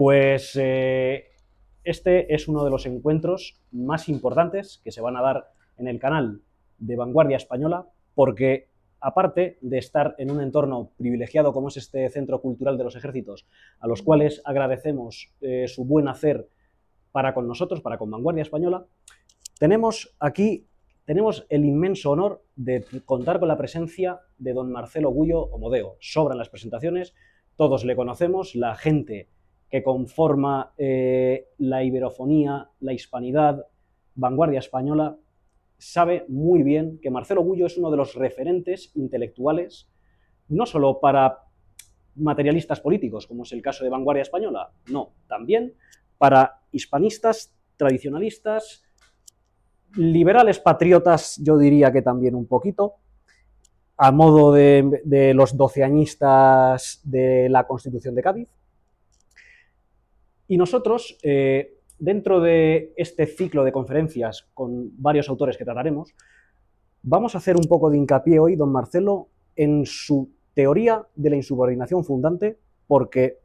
Pues este es uno de los encuentros más importantes que se van a dar en el canal de Vanguardia Española, porque aparte de estar en un entorno privilegiado como es este Centro Cultural de los Ejércitos, a los cuales agradecemos su buen hacer para con nosotros, para con Vanguardia Española, tenemos el inmenso honor de contar con la presencia de don Marcelo Gullo Omodeo. Sobran las presentaciones, todos le conocemos, la gente que conforma la iberofonía, la hispanidad, Vanguardia Española, sabe muy bien que Marcelo Gullo es uno de los referentes intelectuales, no solo para materialistas políticos, como es el caso de Vanguardia Española, no, también para hispanistas, tradicionalistas, liberales patriotas, yo diría que también un poquito, a modo de los doceañistas de la Constitución de Cádiz. Y nosotros, dentro de este ciclo de conferencias con varios autores que trataremos, vamos a hacer un poco de hincapié hoy, don Marcelo, en su teoría de la insubordinación fundante, porque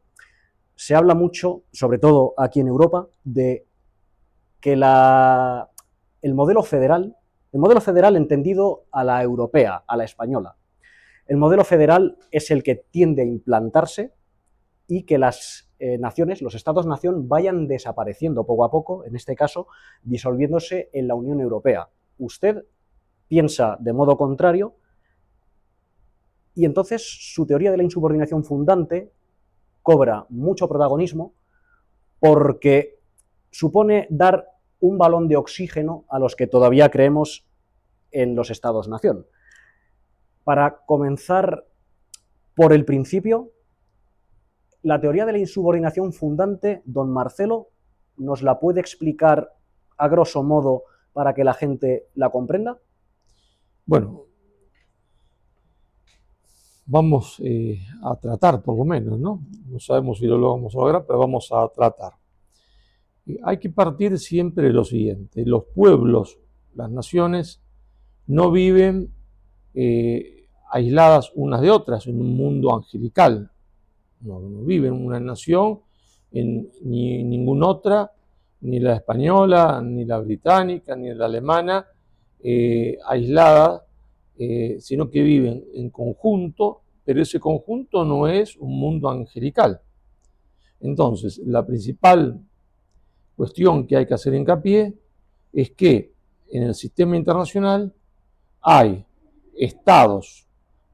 se habla mucho, sobre todo aquí en Europa, de que el modelo federal entendido a la europea, a la española, el modelo federal es el que tiende a implantarse y que las naciones, los estados-nación, vayan desapareciendo poco a poco, en este caso, disolviéndose en la Unión Europea. Usted piensa de modo contrario y entonces su teoría de la insubordinación fundante cobra mucho protagonismo porque supone dar un balón de oxígeno a los que todavía creemos en los estados-nación. Para comenzar por el principio, la teoría de la insubordinación fundante, don Marcelo, ¿nos la puede explicar a grosso modo para que la gente la comprenda? Bueno, vamos a tratar por lo menos, ¿no? No sabemos si lo vamos a lograr, pero vamos a tratar. Hay que partir siempre de lo siguiente: los pueblos, las naciones, no viven aisladas unas de otras en un mundo angelical. No viven una nación ni ninguna otra, ni la española, ni la británica, ni la alemana, aislada, sino que viven en conjunto, pero ese conjunto no es un mundo angelical. Entonces, la principal cuestión que hay que hacer hincapié es que en el sistema internacional hay estados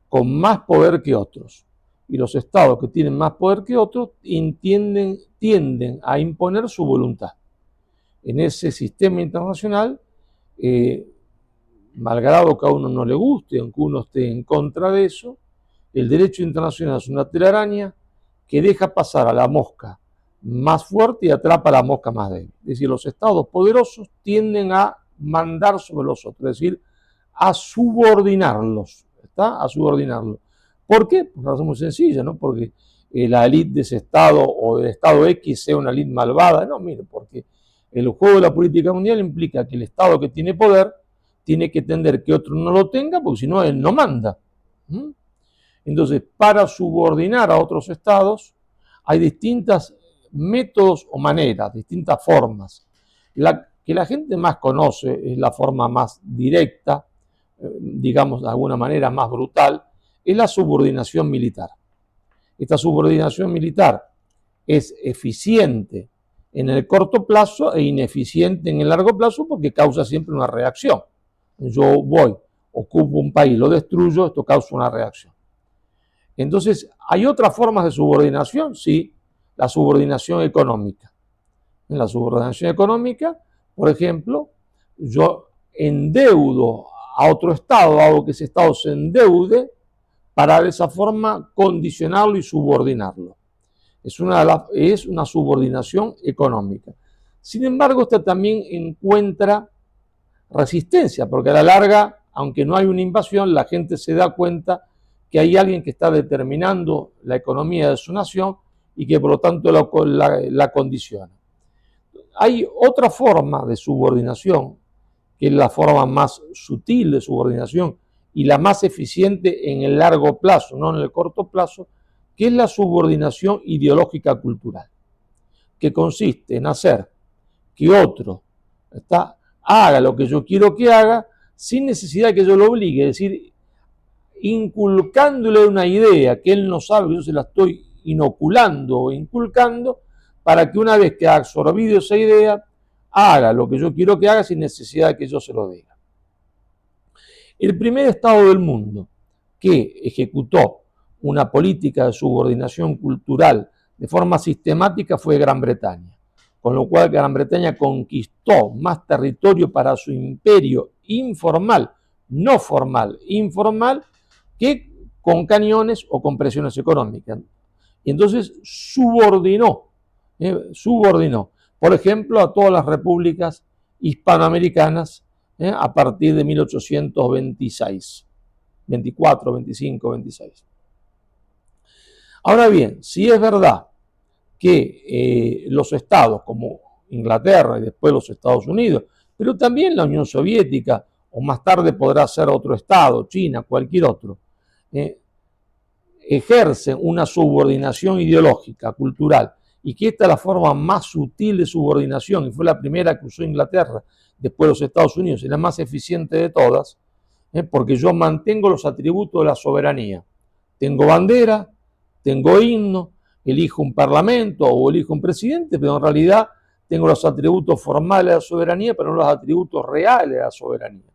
con más poder que otros, y los estados que tienen más poder que otros tienden a imponer su voluntad. En ese sistema internacional, malgrado que a uno no le guste, aunque uno esté en contra de eso, el derecho internacional es una telaraña que deja pasar a la mosca más fuerte y atrapa a la mosca más débil. Es decir, los estados poderosos tienden a mandar sobre los otros, es decir, a subordinarlos, ¿está? A subordinarlos. ¿Por qué? Por una razón muy sencilla, ¿no? Porque la élite de ese estado o del estado X sea una élite malvada. No, mire, porque el juego de la política mundial implica que el estado que tiene poder tiene que entender que otro no lo tenga, porque si no, él no manda. Entonces, para subordinar a otros estados, hay distintos métodos o maneras, distintas formas. La que la gente más conoce es la forma más directa, digamos de alguna manera más brutal, es la subordinación militar. Esta subordinación militar es eficiente en el corto plazo e ineficiente en el largo plazo porque causa siempre una reacción. Yo voy, ocupo un país, lo destruyo, esto causa una reacción. Entonces, ¿hay otras formas de subordinación? Sí, la subordinación económica. En la subordinación económica, por ejemplo, yo endeudo a otro estado, hago que ese estado se endeude para de esa forma condicionarlo y subordinarlo. Es una subordinación económica. Sin embargo, esta también encuentra resistencia, porque a la larga, aunque no hay una invasión, la gente se da cuenta que hay alguien que está determinando la economía de su nación y que por lo tanto la condiciona. Hay otra forma de subordinación, que es la forma más sutil de subordinación y la más eficiente en el largo plazo, no en el corto plazo, que es la subordinación ideológica cultural. que consiste en hacer que otro haga lo que yo quiero que haga sin necesidad de que yo lo obligue, es decir, inculcándole una idea que él no sabe, que yo se la estoy inoculando o inculcando, para que una vez que ha absorbido esa idea, haga lo que yo quiero que haga sin necesidad de que yo se lo diga. El primer Estado del mundo que ejecutó una política de subordinación cultural de forma sistemática fue Gran Bretaña, con lo cual Gran Bretaña conquistó más territorio para su imperio informal, no formal, informal, que con cañones o con presiones económicas. Y entonces subordinó, por ejemplo, a todas las repúblicas hispanoamericanas a partir de 1826, 24, 25, 26. Ahora bien, si es verdad que los estados como Inglaterra y después los Estados Unidos, pero también la Unión Soviética, o más tarde podrá ser otro estado, China, cualquier otro, ejercen una subordinación ideológica, cultural, y que esta es la forma más sutil de subordinación, y fue la primera que usó Inglaterra, después los Estados Unidos, y la más eficiente de todas, porque yo mantengo los atributos de la soberanía. Tengo bandera, tengo himno, elijo un parlamento o elijo un presidente, pero en realidad tengo los atributos formales de la soberanía, pero no los atributos reales de la soberanía.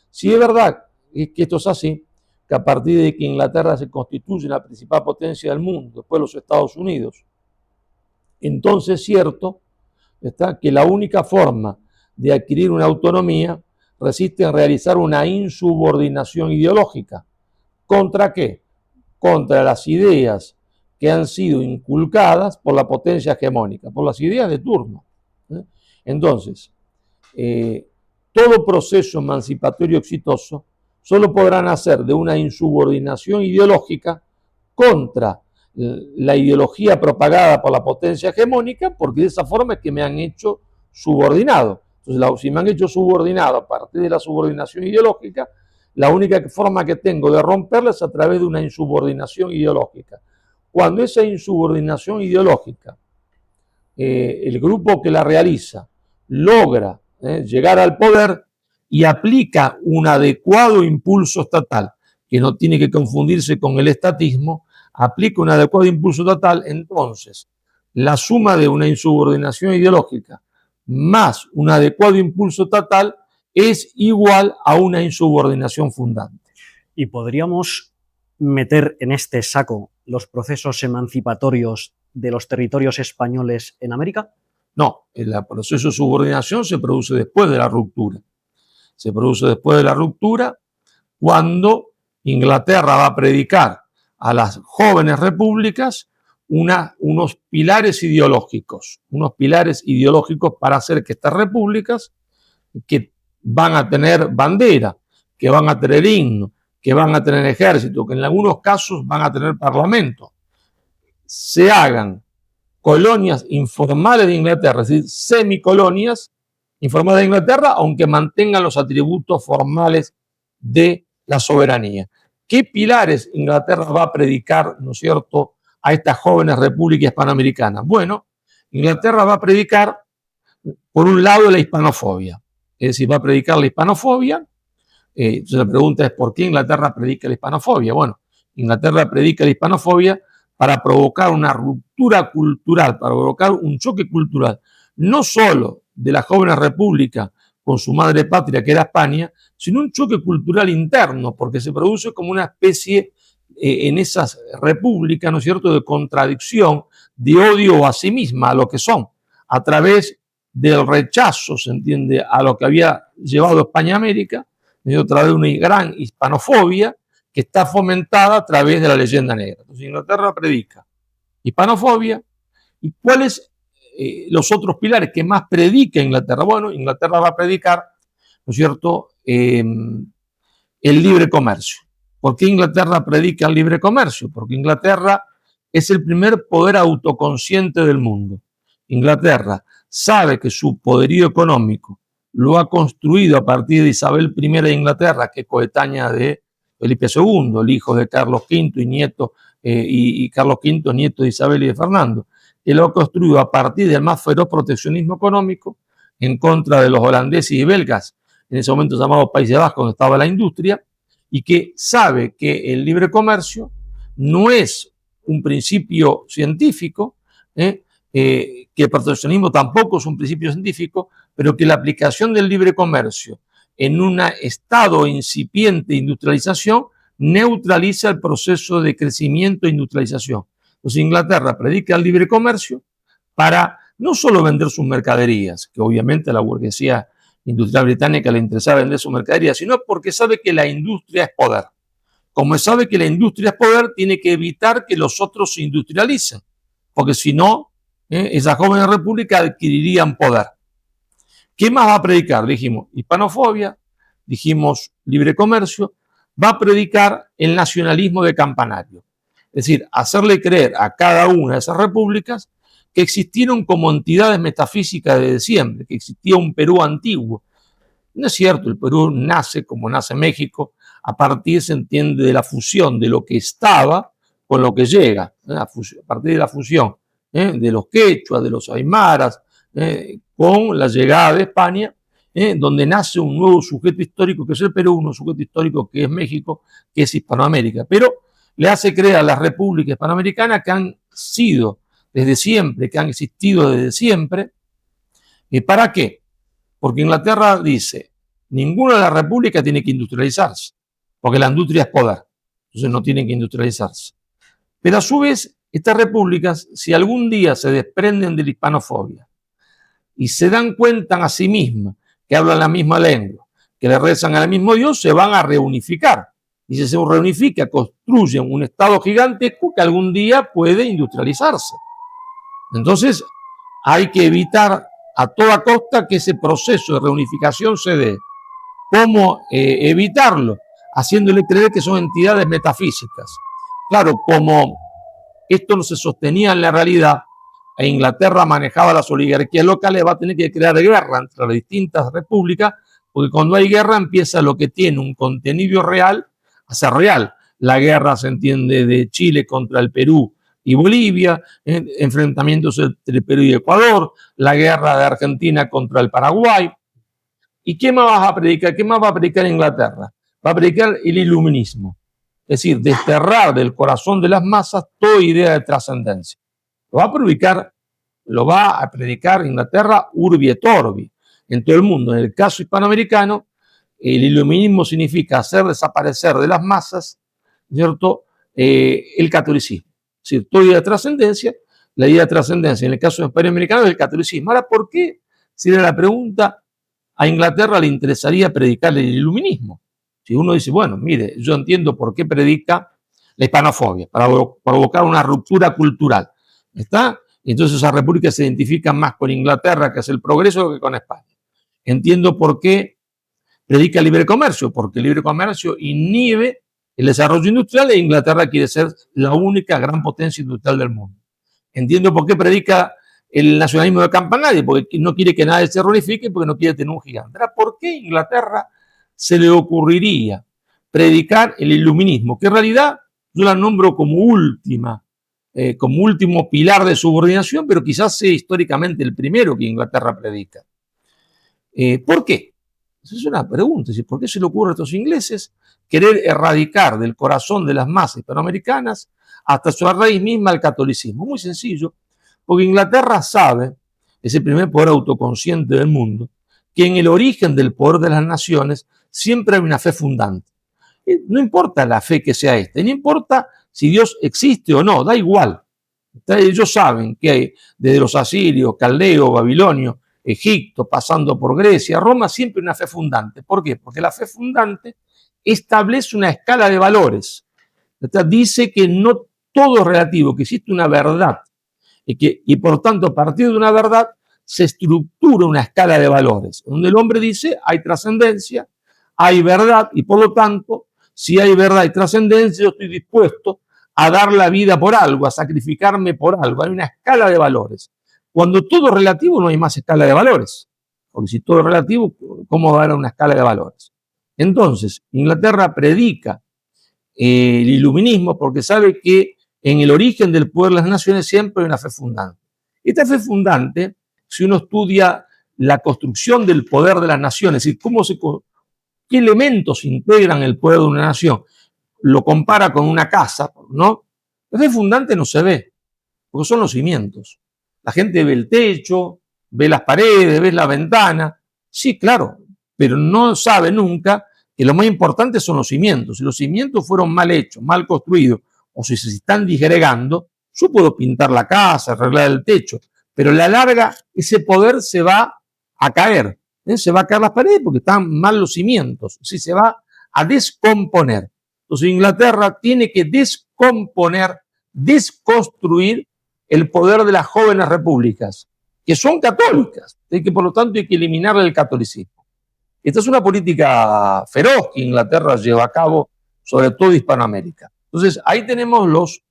Si es verdad que esto es así, que a partir de que Inglaterra se constituye la principal potencia del mundo, después los Estados Unidos, entonces es cierto que la única forma de adquirir una autonomía resiste en realizar una insubordinación ideológica. ¿Contra qué? Contra las ideas que han sido inculcadas por la potencia hegemónica, por las ideas de turno. Entonces, todo proceso emancipatorio exitoso solo podrá nacer de una insubordinación ideológica contra la ideología propagada por la potencia hegemónica, porque de esa forma es que me han hecho subordinado. Entonces, si me han hecho subordinado a partir de la subordinación ideológica, la única forma que tengo de romperla es a través de una insubordinación ideológica. Cuando esa insubordinación ideológica, el grupo que la realiza, logra llegar al poder y aplica un adecuado impulso estatal, que no tiene que confundirse con el estatismo, aplica un adecuado impulso estatal, entonces la suma de una insubordinación ideológica más un adecuado impulso estatal es igual a una insubordinación fundante. ¿Y podríamos meter en este saco los procesos emancipatorios de los territorios españoles en América? No, el proceso de subordinación se produce después de la ruptura. Se produce después de la ruptura cuando Inglaterra va a predicar a las jóvenes repúblicas unos pilares ideológicos para hacer que estas repúblicas, que van a tener bandera, que van a tener himno, que van a tener ejército, que en algunos casos van a tener parlamento, se hagan colonias informales de Inglaterra, es decir, semicolonias informales de Inglaterra, aunque mantengan los atributos formales de la soberanía. ¿Qué pilares Inglaterra va a predicar, no es cierto, a estas jóvenes repúblicas hispanoamericanas? Bueno, Inglaterra va a predicar, por un lado, la hispanofobia, es decir, va a predicar la hispanofobia. Entonces la pregunta es, ¿por qué Inglaterra predica la hispanofobia? Bueno, Inglaterra predica la hispanofobia para provocar una ruptura cultural, para provocar un choque cultural, no solo de la joven república con su madre patria, que era España, sino un choque cultural interno, porque se produce como una especie en esas repúblicas, ¿no es cierto?, de contradicción, de odio a sí misma, a lo que son, a través del rechazo, se entiende, a lo que había llevado España a América, a través de una gran hispanofobia que está fomentada a través de la leyenda negra. Entonces Inglaterra predica hispanofobia. ¿Y cuáles los otros pilares que más predica Inglaterra? Bueno, Inglaterra va a predicar, ¿no es cierto?, el libre comercio. ¿Por qué Inglaterra predica el libre comercio? Porque Inglaterra es el primer poder autoconsciente del mundo. Inglaterra sabe que su poderío económico lo ha construido a partir de Isabel I de Inglaterra, que es coetánea de Felipe II, el hijo de Carlos V y nieto, y Carlos V, nieto de Isabel y de Fernando, él lo ha construido a partir del más feroz proteccionismo económico en contra de los holandeses y belgas, en ese momento llamados Países Bajos, donde estaba la industria, y que sabe que el libre comercio no es un principio científico, que el proteccionismo tampoco es un principio científico, pero que la aplicación del libre comercio en un estado incipiente de industrialización neutraliza el proceso de crecimiento e industrialización. Entonces Inglaterra predica el libre comercio para no solo vender sus mercaderías, que obviamente a la burguesía industrial británica le interesaba vender sus mercaderías, sino porque sabe que la industria es poder. Como sabe que la industria es poder, tiene que evitar que los otros se industrialicen, porque si no, esas jóvenes repúblicas adquirirían poder. ¿Qué más va a predicar? Dijimos hispanofobia, dijimos libre comercio, va a predicar el nacionalismo de campanario. Es decir, hacerle creer a cada una de esas repúblicas que existieron como entidades metafísicas desde siempre, que existía un Perú antiguo. No es cierto, el Perú nace como nace México, a partir, se entiende, de la fusión de lo que estaba con lo que llega, a partir de la fusión de los quechuas, de los aymaras, con la llegada de España, donde nace un nuevo sujeto histórico que es el Perú, un nuevo sujeto histórico que es México, que es Hispanoamérica. Pero le hace creer a las repúblicas hispanoamericanas que han sido desde siempre, que han existido desde siempre. ¿Y para qué? Porque Inglaterra dice, ninguna de las repúblicas tiene que industrializarse, porque la industria es poder, entonces no tienen que industrializarse. Pero a su vez, estas repúblicas, si algún día se desprenden de la hispanofobia y se dan cuenta a sí mismas que hablan la misma lengua, que le rezan al mismo Dios, se van a reunificar. Y si se reunifica, construyen un Estado gigantesco que algún día puede industrializarse. Entonces, hay que evitar a toda costa que ese proceso de reunificación se dé. ¿Cómo evitarlo? Haciéndole creer que son entidades metafísicas. Claro, como esto no se sostenía en la realidad, e Inglaterra manejaba las oligarquías locales, va a tener que crear guerra entre las distintas repúblicas, porque cuando hay guerra empieza lo que tiene un contenido real a ser real. La guerra se entiende de Chile contra el Perú y Bolivia, enfrentamientos entre Perú y Ecuador, la guerra de Argentina contra el Paraguay. ¿Y qué más vas a predicar? ¿Qué más va a predicar Inglaterra? Va a predicar el iluminismo. Es decir, desterrar del corazón de las masas toda idea de trascendencia. Lo va a predicar Inglaterra urbi et orbi, en todo el mundo. En el caso hispanoamericano, el iluminismo significa hacer desaparecer de las masas, ¿cierto?, el catolicismo. Es decir, toda idea de trascendencia, la idea de trascendencia en el caso hispanoamericano es el catolicismo. Ahora, ¿por qué, si era la pregunta, a Inglaterra le interesaría predicar el iluminismo? Si uno dice, bueno, mire, yo entiendo por qué predica la hispanofobia, para provocar una ruptura cultural, ¿está? Entonces esas repúblicas se identifican más con Inglaterra, que es el progreso, que con España. Entiendo por qué predica el libre comercio, porque el libre comercio inhibe el desarrollo industrial e Inglaterra quiere ser la única gran potencia industrial del mundo. Entiendo por qué predica el nacionalismo de campanario, porque no quiere que nadie se reunifique, porque no quiere tener un gigante. ¿Por qué Inglaterra se le ocurriría predicar el iluminismo? Que en realidad yo la nombro como último pilar de subordinación, pero quizás sea históricamente el primero que Inglaterra predica. ¿Por qué? Esa es una pregunta. ¿Por qué se le ocurre a estos ingleses querer erradicar del corazón de las masas hispanoamericanas hasta su raíz misma el catolicismo? Muy sencillo, porque Inglaterra sabe, es el primer poder autoconsciente del mundo, que en el origen del poder de las naciones siempre hay una fe fundante. No importa la fe que sea esta, no importa si Dios existe o no, da igual. Ellos saben que desde los asirios, caldeos, babilonios, Egipto, pasando por Grecia, Roma, siempre una fe fundante. ¿Por qué? Porque la fe fundante establece una escala de valores. Dice que no todo es relativo, que existe una verdad y por tanto a partir de una verdad se estructura una escala de valores, donde el hombre dice hay trascendencia, hay verdad y por lo tanto si hay verdad y trascendencia yo estoy dispuesto a dar la vida por algo, a sacrificarme por algo. Hay una escala de valores. Cuando todo es relativo no hay más escala de valores, porque si todo es relativo, ¿cómo va a haber una escala de valores? Entonces, Inglaterra predica el iluminismo porque sabe que en el origen del poder de las naciones siempre hay una fe fundante. Esta fe fundante, si uno estudia la construcción del poder de las naciones, es decir, qué elementos integran el poder de una nación, lo compara con una casa, ¿no? La fe fundante no se ve, porque son los cimientos. La gente ve el techo, ve las paredes, ve la ventana. Sí, claro, pero no sabe nunca que lo más importante son los cimientos. Si los cimientos fueron mal hechos, mal construidos, o si se están disgregando, yo puedo pintar la casa, arreglar el techo, pero a la larga ese poder se va a caer. Se va a caer las paredes porque están mal los cimientos. Sí, se va a descomponer. Entonces Inglaterra tiene que descomponer, desconstruir el poder de las jóvenes repúblicas, que son católicas, y que por lo tanto hay que eliminarle el catolicismo. Esta es una política feroz que Inglaterra lleva a cabo, sobre todo en Hispanoamérica. Entonces, ahí tenemos los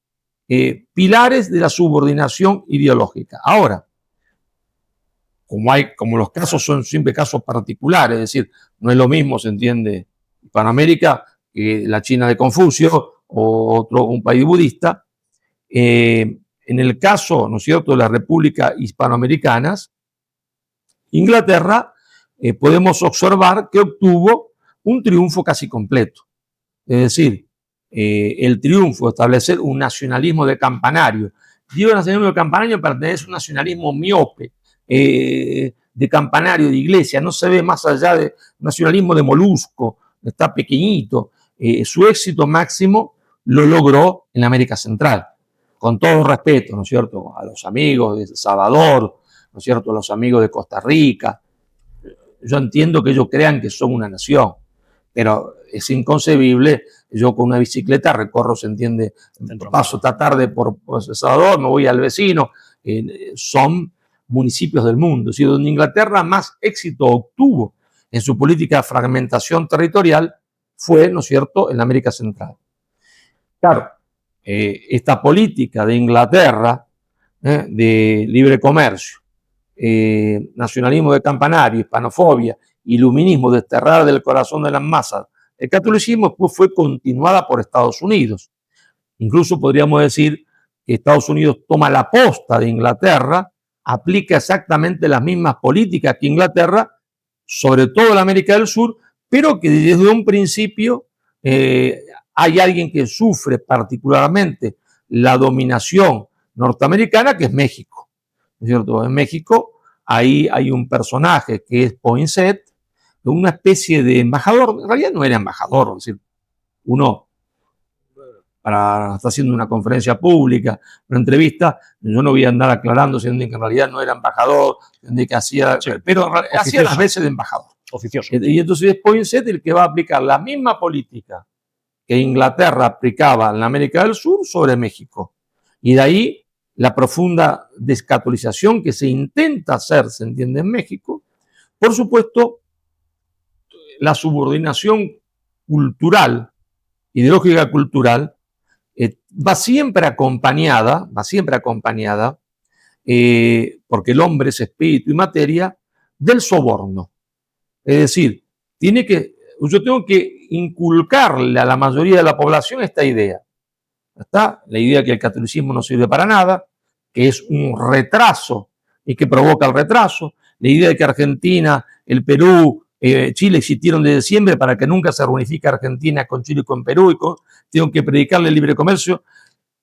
pilares de la subordinación ideológica. Ahora, como los casos son siempre casos particulares, es decir, no es lo mismo, se entiende, Hispanoamérica que la China de Confucio o un país budista. En el caso, ¿no es cierto?, de las repúblicas hispanoamericanas, Inglaterra podemos observar que obtuvo un triunfo casi completo. Es decir, el triunfo de establecer un nacionalismo de campanario. Digo nacionalismo de campanario pertenece a un nacionalismo miope, de campanario, de iglesia, no se ve más allá de nacionalismo de molusco, está pequeñito. Su éxito máximo lo logró en la América Central, con todo respeto, ¿no es cierto?, a los amigos de El Salvador, ¿no es cierto?, a los amigos de Costa Rica. Yo entiendo que ellos crean que son una nación, pero es inconcebible. Yo con una bicicleta recorro, se entiende, paso esta tarde por El Salvador, me voy al vecino, son municipios del mundo. Es decir, donde Inglaterra más éxito obtuvo en su política de fragmentación territorial fue, ¿no es cierto?, en la América Central. Claro, esta política de Inglaterra, de libre comercio, nacionalismo de campanario, hispanofobia, iluminismo, desterrar del corazón de las masas el catolicismo, después fue continuada por Estados Unidos. Incluso podríamos decir que Estados Unidos toma la posta de Inglaterra, aplica exactamente las mismas políticas que Inglaterra, sobre todo en América del Sur, pero que desde un principio hay alguien que sufre particularmente la dominación norteamericana, que es México, ¿no es cierto? En México ahí hay un personaje que es Poinsett, una especie de embajador. En realidad no era embajador, es decir, uno está haciendo una conferencia pública, una entrevista, yo no voy a andar aclarando si que en realidad no era embajador, que hacía, sí, pero hacía las veces de embajador. Oficioso. Y entonces es Poinsett el que va a aplicar la misma política que Inglaterra aplicaba en la América del Sur sobre México. Y de ahí la profunda descatolización que se intenta hacer, se entiende, en México. Por supuesto, la subordinación cultural, ideológica cultural, va siempre acompañada, porque el hombre es espíritu y materia, del soborno. Es decir, yo tengo que inculcarle a la mayoría de la población esta idea. ¿Está? La idea que el catolicismo no sirve para nada, que es un retraso y que provoca el retraso. La idea de que Argentina, el Perú, Chile existieron desde siempre para que nunca se reunifique Argentina con Chile y con Perú. Tengo que predicarle el libre comercio.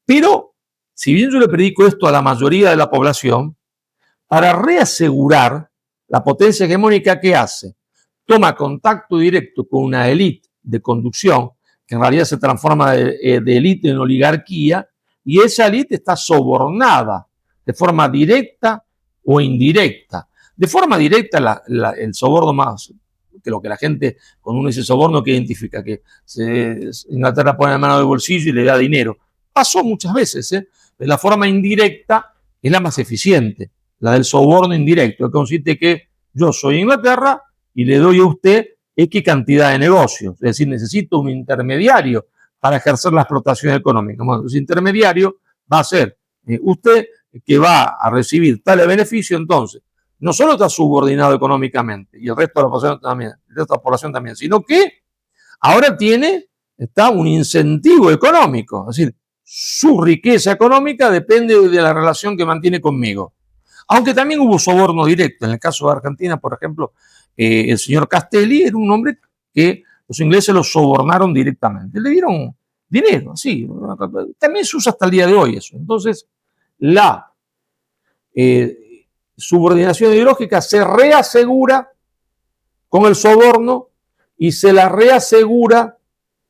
Pero, si bien yo le predico esto a la mayoría de la población, para reasegurar la potencia hegemónica que hace, toma contacto directo con una élite de conducción, que en realidad se transforma de élite en oligarquía, y esa élite está sobornada de forma directa o indirecta. De forma directa, el soborno más, que lo que la gente, cuando uno dice soborno, que identifica que Inglaterra pone la mano del bolsillo y le da dinero. Pasó muchas veces, pero la forma indirecta es la más eficiente, la del soborno indirecto, que consiste que yo soy Inglaterra y le doy a usted X cantidad de negocios. Es decir, necesito un intermediario para ejercer la explotación económica. Bueno, ese intermediario va a ser usted, que va a recibir tal beneficio. Entonces, no solo está subordinado económicamente, y el resto de la población también, sino que ahora está un incentivo económico. Es decir, su riqueza económica depende de la relación que mantiene conmigo. Aunque también hubo soborno directo. En el caso de Argentina, por ejemplo, el señor Castelli era un hombre que los ingleses lo sobornaron directamente. Le dieron dinero, sí. También se usa hasta el día de hoy eso. Entonces, la subordinación ideológica se reasegura con el soborno y se la reasegura,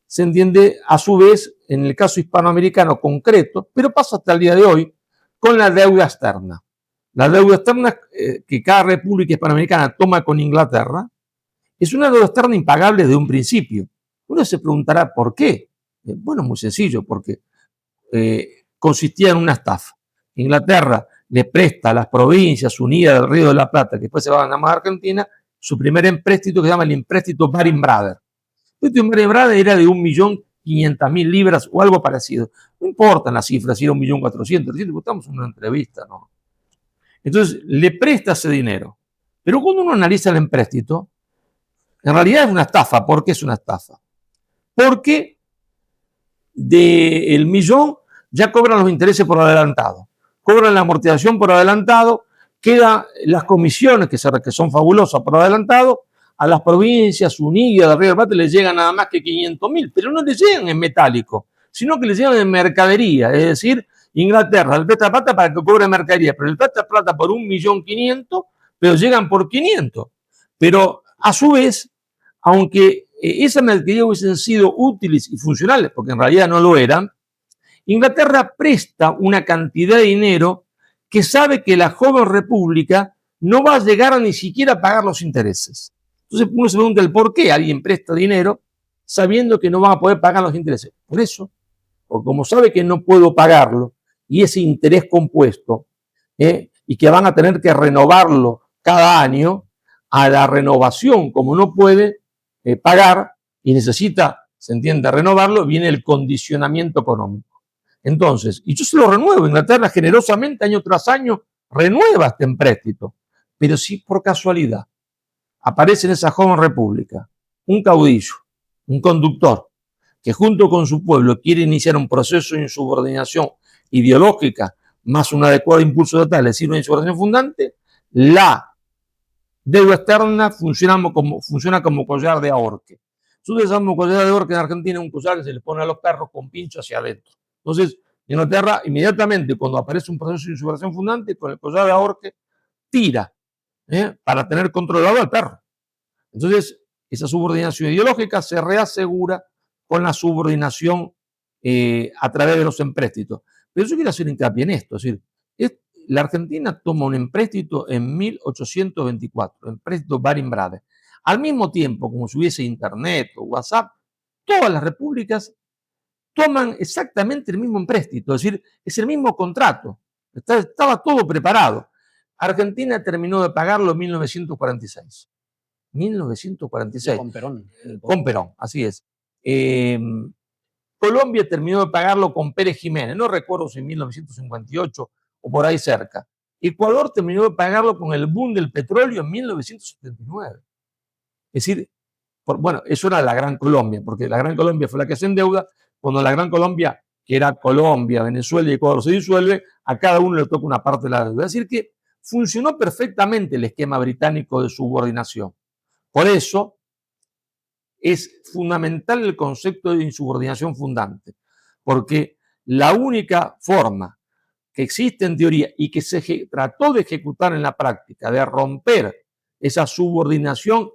se entiende, a su vez, en el caso hispanoamericano concreto, pero pasa hasta el día de hoy, con la deuda externa. La deuda externa que cada república hispanoamericana toma con Inglaterra es una deuda externa impagable de un principio. Uno se preguntará por qué. Bueno, muy sencillo, porque consistía en una estafa. Inglaterra le presta a las provincias unidas del Río de la Plata, que después se van a llamar Argentina, su primer empréstito que se llama el empréstito Baring Brothers. El empréstito Baring Brothers era de 1.500.000 libras o algo parecido. No importan las cifras, si era 1.400.000, estamos en una entrevista, ¿no? Entonces, le presta ese dinero. Pero cuando uno analiza el empréstito, en realidad es una estafa. ¿Por qué es una estafa? Porque del millón ya cobran los intereses por adelantado, cobran la amortización por adelantado, quedan las comisiones que son fabulosas por adelantado. A las provincias unidas de Río de la Plata les llegan nada más que 500.000, pero no les llegan en metálico, sino que les llegan en mercadería, es decir, Inglaterra le presta plata para que cobre mercadería, pero le presta plata por 1.500.000, pero llegan por 500. Pero a su vez, aunque esas mercaderías hubiesen sido útiles y funcionales, porque en realidad no lo eran, Inglaterra presta una cantidad de dinero que sabe que la joven república no va a llegar a ni siquiera a pagar los intereses. Entonces uno se pregunta el por qué alguien presta dinero sabiendo que no van a poder pagar los intereses. Por eso, o como sabe que no puedo pagarlo, y ese interés compuesto, y que van a tener que renovarlo cada año, a la renovación, como no puede pagar y necesita, se entiende, renovarlo, viene el condicionamiento económico. Entonces, y yo se lo renuevo, Inglaterra generosamente año tras año renueva este empréstito, pero si por casualidad aparece en esa joven república un caudillo, un conductor, que junto con su pueblo quiere iniciar un proceso de insubordinación ideológica más un adecuado impulso estatal, es decir, una insubordinación fundante, la deuda externa funciona como collar de ahorque. Nosotros llamamos collar de ahorque en Argentina, un collar que se le pone a los perros con pincho hacia adentro. Entonces, Inglaterra, inmediatamente cuando aparece un proceso de insubordinación fundante, con el collar de ahorque, tira para tener controlado al perro. Entonces, esa subordinación ideológica se reasegura con la subordinación a través de los empréstitos. Pero yo quiero hacer hincapié en esto, es decir, la Argentina toma un empréstito en 1824, el empréstito Baring Brothers. Al mismo tiempo, como si hubiese internet o WhatsApp, todas las repúblicas toman exactamente el mismo empréstito, es decir, es el mismo contrato. Estaba todo preparado. Argentina terminó de pagarlo en 1946. 1946. Con Perón. Con Perón, así es. Colombia terminó de pagarlo con Pérez Jiménez, no recuerdo si en 1958 o por ahí cerca. Ecuador terminó de pagarlo con el boom del petróleo en 1979. Es decir, bueno, eso era la Gran Colombia, porque la Gran Colombia fue la que se endeuda. Cuando la Gran Colombia, que era Colombia, Venezuela y Ecuador, se disuelve, a cada uno le toca una parte de la deuda. Es decir, que funcionó perfectamente el esquema británico de subordinación. Por eso es fundamental el concepto de insubordinación fundante, porque la única forma que existe en teoría y que se trató de ejecutar en la práctica, de romper esa subordinación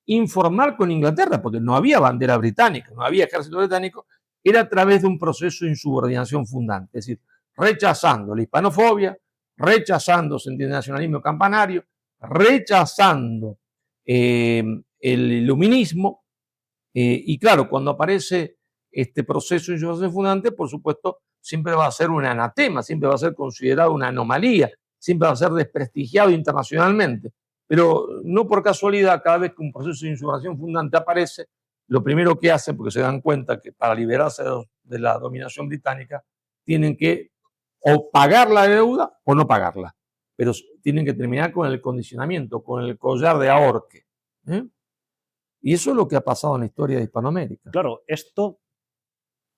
informal con Inglaterra, porque no había bandera británica, no había ejército británico, era a través de un proceso de insubordinación fundante, es decir, rechazando la hispanofobia, rechazando el nacionalismo campanario, rechazando el iluminismo, y claro, cuando aparece este proceso de insubordinación fundante, por supuesto, siempre va a ser un anatema, siempre va a ser considerado una anomalía, siempre va a ser desprestigiado internacionalmente. Pero no por casualidad, cada vez que un proceso de insubordinación fundante aparece, lo primero que hace, porque se dan cuenta que para liberarse de la dominación británica, tienen que o pagar la deuda o no pagarla. Pero tienen que terminar con el condicionamiento, con el collar de ahorque. Y eso es lo que ha pasado en la historia de Hispanoamérica. Claro, esto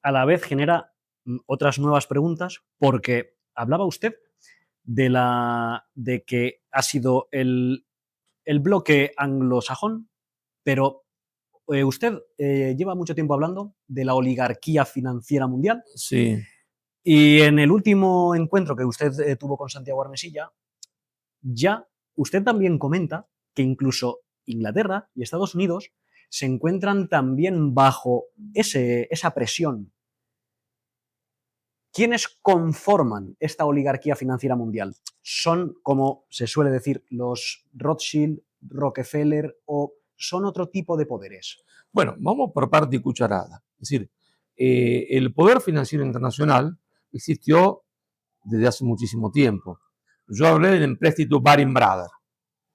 a la vez genera otras nuevas preguntas, porque hablaba usted de que ha sido el bloque anglosajón, pero usted lleva mucho tiempo hablando de la oligarquía financiera mundial. Sí. Y en el último encuentro que usted tuvo con Santiago Armesilla, ya usted también comenta que incluso Inglaterra y Estados Unidos se encuentran también bajo esa presión. ¿Quiénes conforman esta oligarquía financiera mundial? ¿Son, como se suele decir, los Rothschild, Rockefeller o son otro tipo de poderes? Bueno, vamos por parte y cucharada. Es decir, el poder financiero internacional existió desde hace muchísimo tiempo. Yo hablé del empréstito Baring Brothers.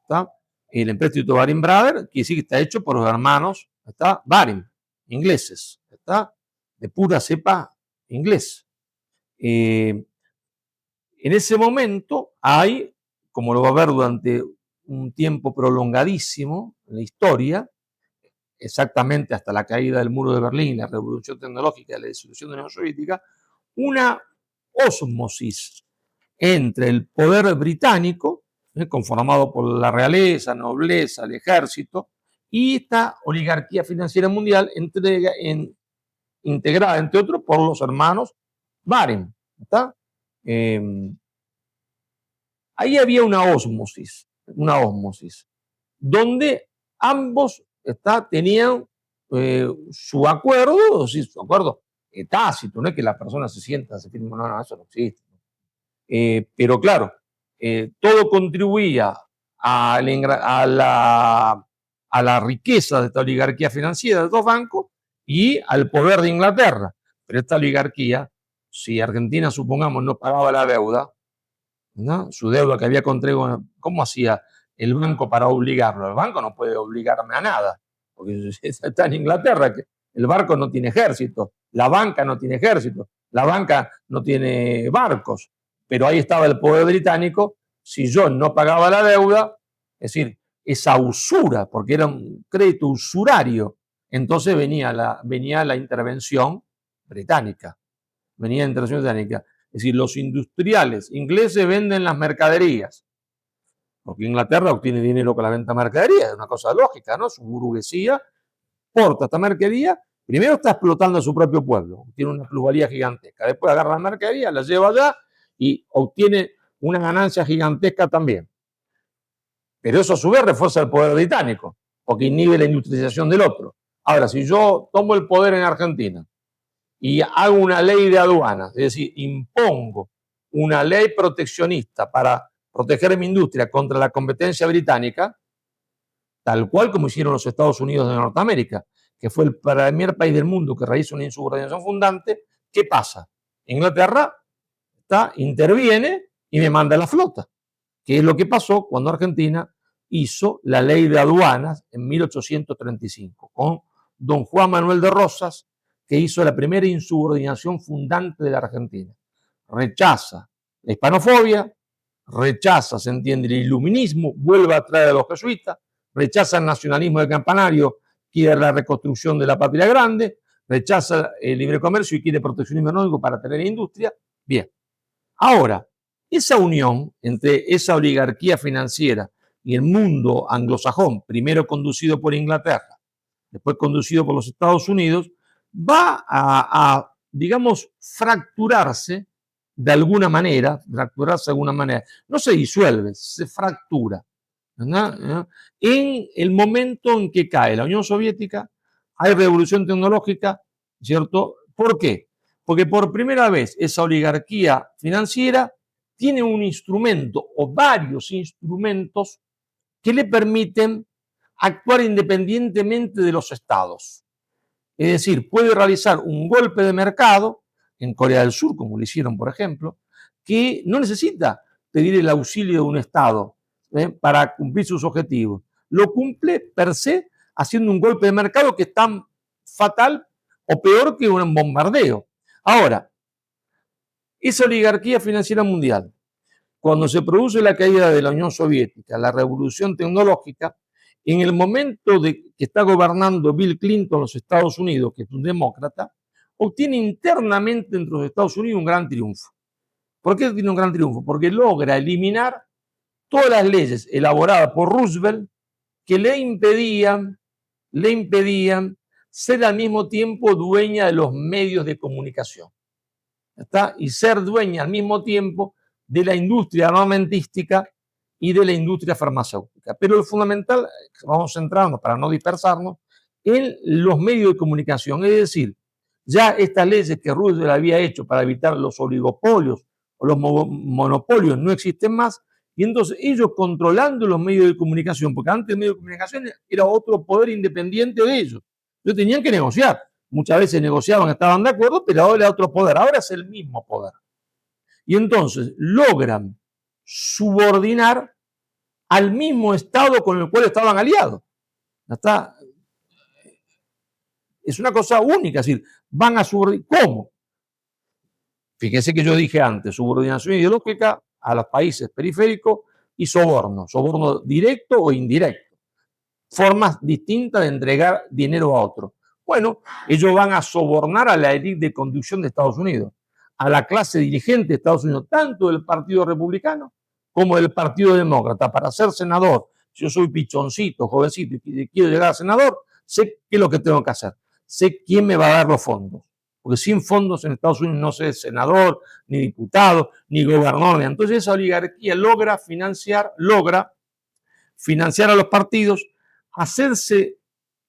¿Está? El empréstito Baring Brothers quiere decir que está hecho por los hermanos, ¿está? Baring, ingleses, ¿está? De pura cepa inglés. En ese momento hay, como lo va a ver durante un tiempo prolongadísimo en la historia, exactamente hasta la caída del muro de Berlín, la revolución tecnológica y la disolución de la Unión Soviética, una ósmosis entre el poder británico, conformado por la realeza, nobleza, el ejército, y esta oligarquía financiera mundial integrada, entre otros, por los hermanos Baring. ¿Está? Ahí había una ósmosis, donde ambos tenían su acuerdo, sí, su acuerdo tácito, no es que la persona se sienta, se firma, no, eso no existe. Pero claro, todo contribuía a la riqueza de esta oligarquía financiera de dos bancos y al poder de Inglaterra. Pero esta oligarquía, si Argentina, supongamos, no pagaba la deuda, ¿no? Su deuda que había contraído, ¿cómo hacía el banco para obligarlo? El banco no puede obligarme a nada, porque está en Inglaterra, que el barco no tiene ejército, la banca no tiene ejército, la banca no tiene barcos, pero ahí estaba el poder británico. Si yo no pagaba la deuda, es decir, esa usura, porque era un crédito usurario, entonces venía la intervención británica. Es decir, los industriales ingleses venden las mercaderías, porque Inglaterra obtiene dinero con la venta de mercaderías, es una cosa lógica, ¿no? Su burguesía porta esta mercadería, primero está explotando a su propio pueblo, tiene una plusvalía gigantesca, después agarra la mercadería, la lleva allá y obtiene una ganancia gigantesca también. Pero eso a su vez refuerza el poder británico, porque inhibe la industrialización del otro. Ahora, si yo tomo el poder en Argentina y hago una ley de aduanas, es decir, impongo una ley proteccionista para proteger mi industria contra la competencia británica, tal cual como hicieron los Estados Unidos de Norteamérica, que fue el primer país del mundo que realizó una insubordinación fundante. ¿Qué pasa? Inglaterra interviene y me manda la flota, que es lo que pasó cuando Argentina hizo la ley de aduanas en 1835, con don Juan Manuel de Rosas, que hizo la primera insubordinación fundante de la Argentina. Rechaza la hispanofobia, rechaza, se entiende, el iluminismo, vuelve a traer a los jesuitas, rechaza el nacionalismo de campanario, quiere la reconstrucción de la patria grande, rechaza el libre comercio y quiere proteccionismo económico para tener industria. Bien. Ahora, esa unión entre esa oligarquía financiera y el mundo anglosajón, primero conducido por Inglaterra, después conducido por los Estados Unidos, va digamos, fracturarse de alguna manera, no se disuelve, se fractura. ¿No? En el momento en que cae la Unión Soviética, hay revolución tecnológica, ¿cierto? ¿Por qué? Porque por primera vez esa oligarquía financiera tiene un instrumento o varios instrumentos que le permiten actuar independientemente de los estados. Es decir, puede realizar un golpe de mercado en Corea del Sur, como lo hicieron, por ejemplo, que no necesita pedir el auxilio de un estado para cumplir sus objetivos. Lo cumple per se haciendo un golpe de mercado que es tan fatal o peor que un bombardeo. Ahora, esa oligarquía financiera mundial, cuando se produce la caída de la Unión Soviética, la revolución tecnológica, en el momento de que está gobernando Bill Clinton en los Estados Unidos, que es un demócrata, obtiene internamente dentro de los Estados Unidos un gran triunfo. ¿Por qué tiene un gran triunfo? Porque logra eliminar todas las leyes elaboradas por Roosevelt que le impedían ser al mismo tiempo dueña de los medios de comunicación. ¿Está? Y ser dueña al mismo tiempo de la industria armamentística y de la industria farmacéutica. Pero lo fundamental, vamos centrarnos para no dispersarnos, en los medios de comunicación. Es decir, ya estas leyes que Roosevelt había hecho para evitar los oligopolios o los monopolios no existen más, y entonces ellos controlando los medios de comunicación, porque antes el medio de comunicación era otro poder independiente de ellos. Ellos tenían que negociar. Muchas veces negociaban, estaban de acuerdo, pero ahora era otro poder. Ahora es el mismo poder. Y entonces logran subordinar al mismo Estado con el cual estaban aliados. ¿Está? Es una cosa única, es decir, van a subordinar. ¿Cómo? Fíjense que yo dije antes, subordinación ideológica a los países periféricos y soborno directo o indirecto. Formas distintas de entregar dinero a otro. Bueno, ellos van a sobornar a la élite de conducción de Estados Unidos, a la clase dirigente de Estados Unidos, tanto del Partido Republicano como del Partido Demócrata. Para ser senador, si yo soy pichoncito, jovencito y quiero llegar a senador, sé qué es lo que tengo que hacer. Sé quién me va a dar los fondos. Porque sin fondos en Estados Unidos no sé senador, ni diputado, ni gobernador. Entonces esa oligarquía logra financiar a los partidos, hacerse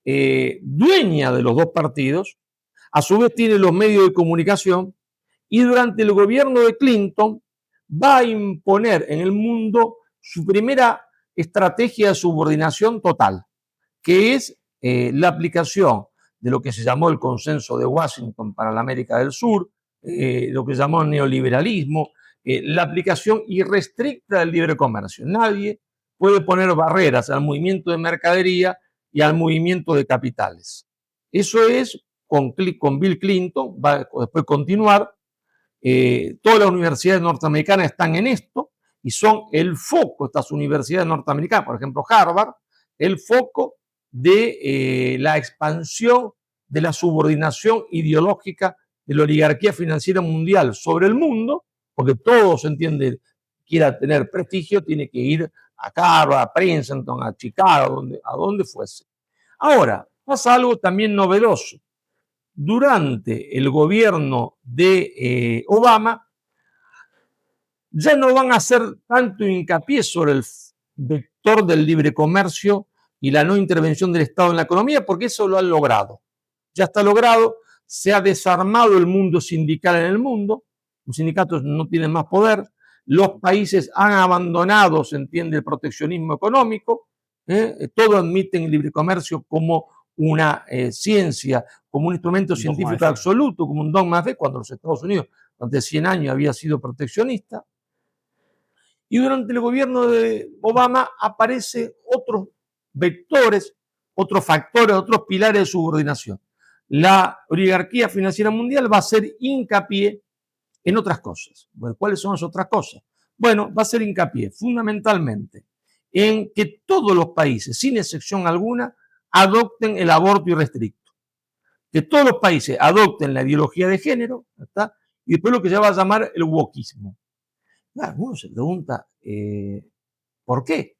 dueña de los dos partidos, a su vez tiene los medios de comunicación y durante el gobierno de Clinton va a imponer en el mundo su primera estrategia de subordinación total, que es la aplicación de lo que se llamó el consenso de Washington para la América del Sur, lo que se llamó neoliberalismo, la aplicación irrestricta del libre comercio. Nadie puede poner barreras al movimiento de mercadería y al movimiento de capitales. Eso es con Bill Clinton, va a después continuar. Todas las universidades norteamericanas están en esto y son el foco, estas universidades norteamericanas, por ejemplo Harvard, el foco de la expansión de la subordinación ideológica de la oligarquía financiera mundial sobre el mundo, porque todo se entiende, quiera tener prestigio, tiene que ir a Harvard, a Princeton, a Chicago, a donde fuese. Ahora, pasa algo también novedoso. Durante el gobierno de Obama, ya no van a hacer tanto hincapié sobre el vector del libre comercio y la no intervención del Estado en la economía, porque eso lo han logrado. Ya está logrado, se ha desarmado el mundo sindical en el mundo, los sindicatos no tienen más poder, los países han abandonado, se entiende, el proteccionismo económico, todos admiten el libre comercio como una ciencia, como un instrumento científico absoluto, como un dogma de fe, cuando los Estados Unidos durante 100 años había sido proteccionista. Y durante el gobierno de Obama aparecen otros vectores, otros factores, otros pilares de subordinación. La oligarquía financiera mundial va a hacer hincapié en otras cosas. Bueno, ¿cuáles son esas otras cosas? Bueno, va a hacer hincapié fundamentalmente en que todos los países, sin excepción alguna, adopten el aborto irrestricto. Que todos los países adopten la ideología de género, ¿está? Y después lo que se va a llamar el wokismo. Claro, uno se pregunta, ¿por qué?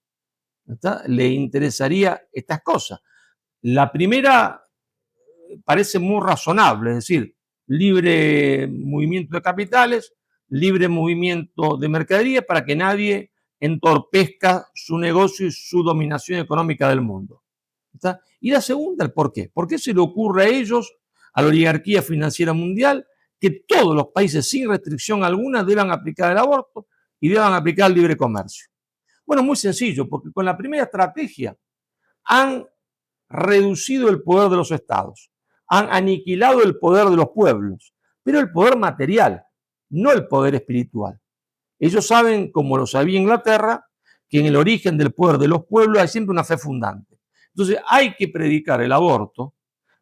¿Está? ¿Le interesaría estas cosas? La primera parece muy razonable, es decir, libre movimiento de capitales, libre movimiento de mercadería para que nadie entorpezca su negocio y su dominación económica del mundo. ¿Está? Y la segunda, el por qué. ¿Por qué se le ocurre a ellos, a la oligarquía financiera mundial, que todos los países sin restricción alguna deban aplicar el aborto y deban aplicar el libre comercio? Bueno, muy sencillo, porque con la primera estrategia han reducido el poder de los estados, han aniquilado el poder de los pueblos, pero el poder material, no el poder espiritual. Ellos saben, como lo sabía Inglaterra, que en el origen del poder de los pueblos hay siempre una fe fundante. Entonces hay que predicar el aborto,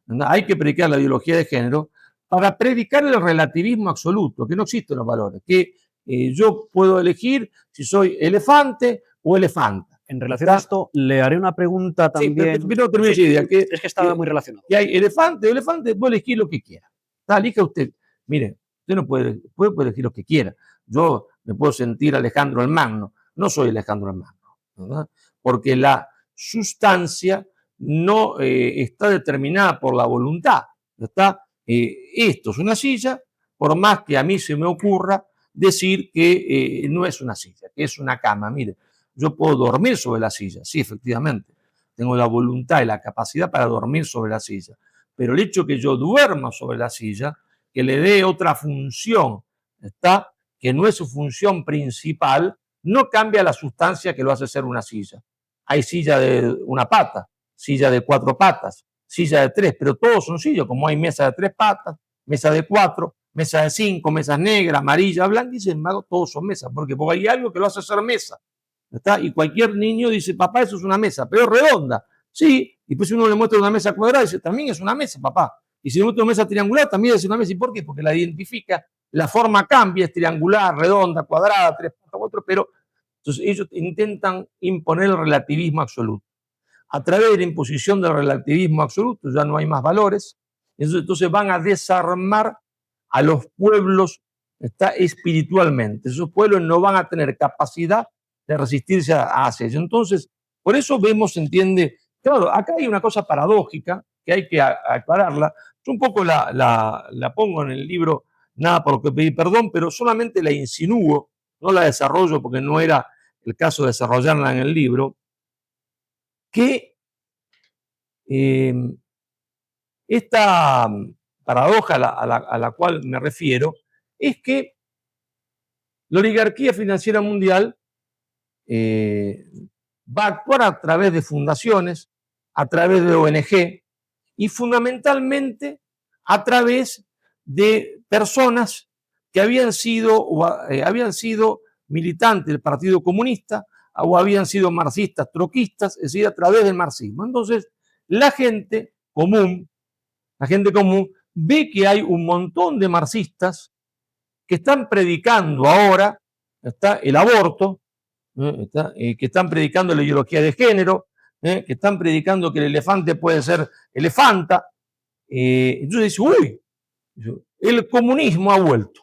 ¿verdad? Hay que predicar la ideología de género para predicar el relativismo absoluto, que no existen los valores, que yo puedo elegir si soy elefante o elefanta. En relación a esto, le haré una pregunta también. Sí, pero termino esa idea. Es que está muy relacionado. Que hay elefante o elefante, puede elegir lo que quiera. Elija usted. Mire, usted no puede elegir lo que quiera. yo me puedo sentir Alejandro el Magno, no soy Alejandro el Magno, ¿verdad? Porque la sustancia no está determinada por la voluntad, ¿está? Esto es una silla, por más que a mí se me ocurra decir que no es una silla, que es una cama. Mire, yo puedo dormir sobre la silla, sí, efectivamente, tengo la voluntad y la capacidad para dormir sobre la silla, pero el hecho que yo duerma sobre la silla, que le dé otra función, ¿está? Que no es su función principal, no cambia la sustancia que lo hace ser una silla. Hay silla de una pata, silla de 4 patas, silla de 3, pero todos son sillas, como hay mesa de 3 patas, mesa de 4, mesa de 5, mesas negras, amarillas, blancas, y sin embargo todos son mesas, porque hay algo que lo hace ser mesa, ¿está? Y cualquier niño dice, papá, eso es una mesa, pero es redonda, sí, y pues si uno le muestra una mesa cuadrada, dice, también es una mesa, papá, y si le muestra una mesa triangular, también es una mesa, ¿y por qué? Porque la identifica, la forma cambia, es triangular, redonda, cuadrada, 3 patas, 4, pero entonces ellos intentan imponer el relativismo absoluto. A través de la imposición del relativismo absoluto ya no hay más valores, entonces van a desarmar a los pueblos, está, espiritualmente. Esos pueblos no van a tener capacidad de resistirse hacia ello. Entonces, por eso vemos, se entiende, claro, acá hay una cosa paradójica que hay que aclararla. Yo un poco la pongo en el libro, nada por lo que pedí perdón, pero solamente la insinúo, no la desarrollo porque no era el caso de desarrollarla en el libro, que esta paradoja a la cual me refiero es que la oligarquía financiera mundial va a actuar a través de fundaciones, a través de ONG y fundamentalmente a través de personas que habían sido militantes del Partido Comunista o habían sido marxistas, troquistas, es decir, a través del marxismo. Entonces, la gente común ve que hay un montón de marxistas que están predicando ahora, está, el aborto, que están predicando la ideología de género, que están predicando que el elefante puede ser elefanta. Entonces dice, uy, el comunismo ha vuelto.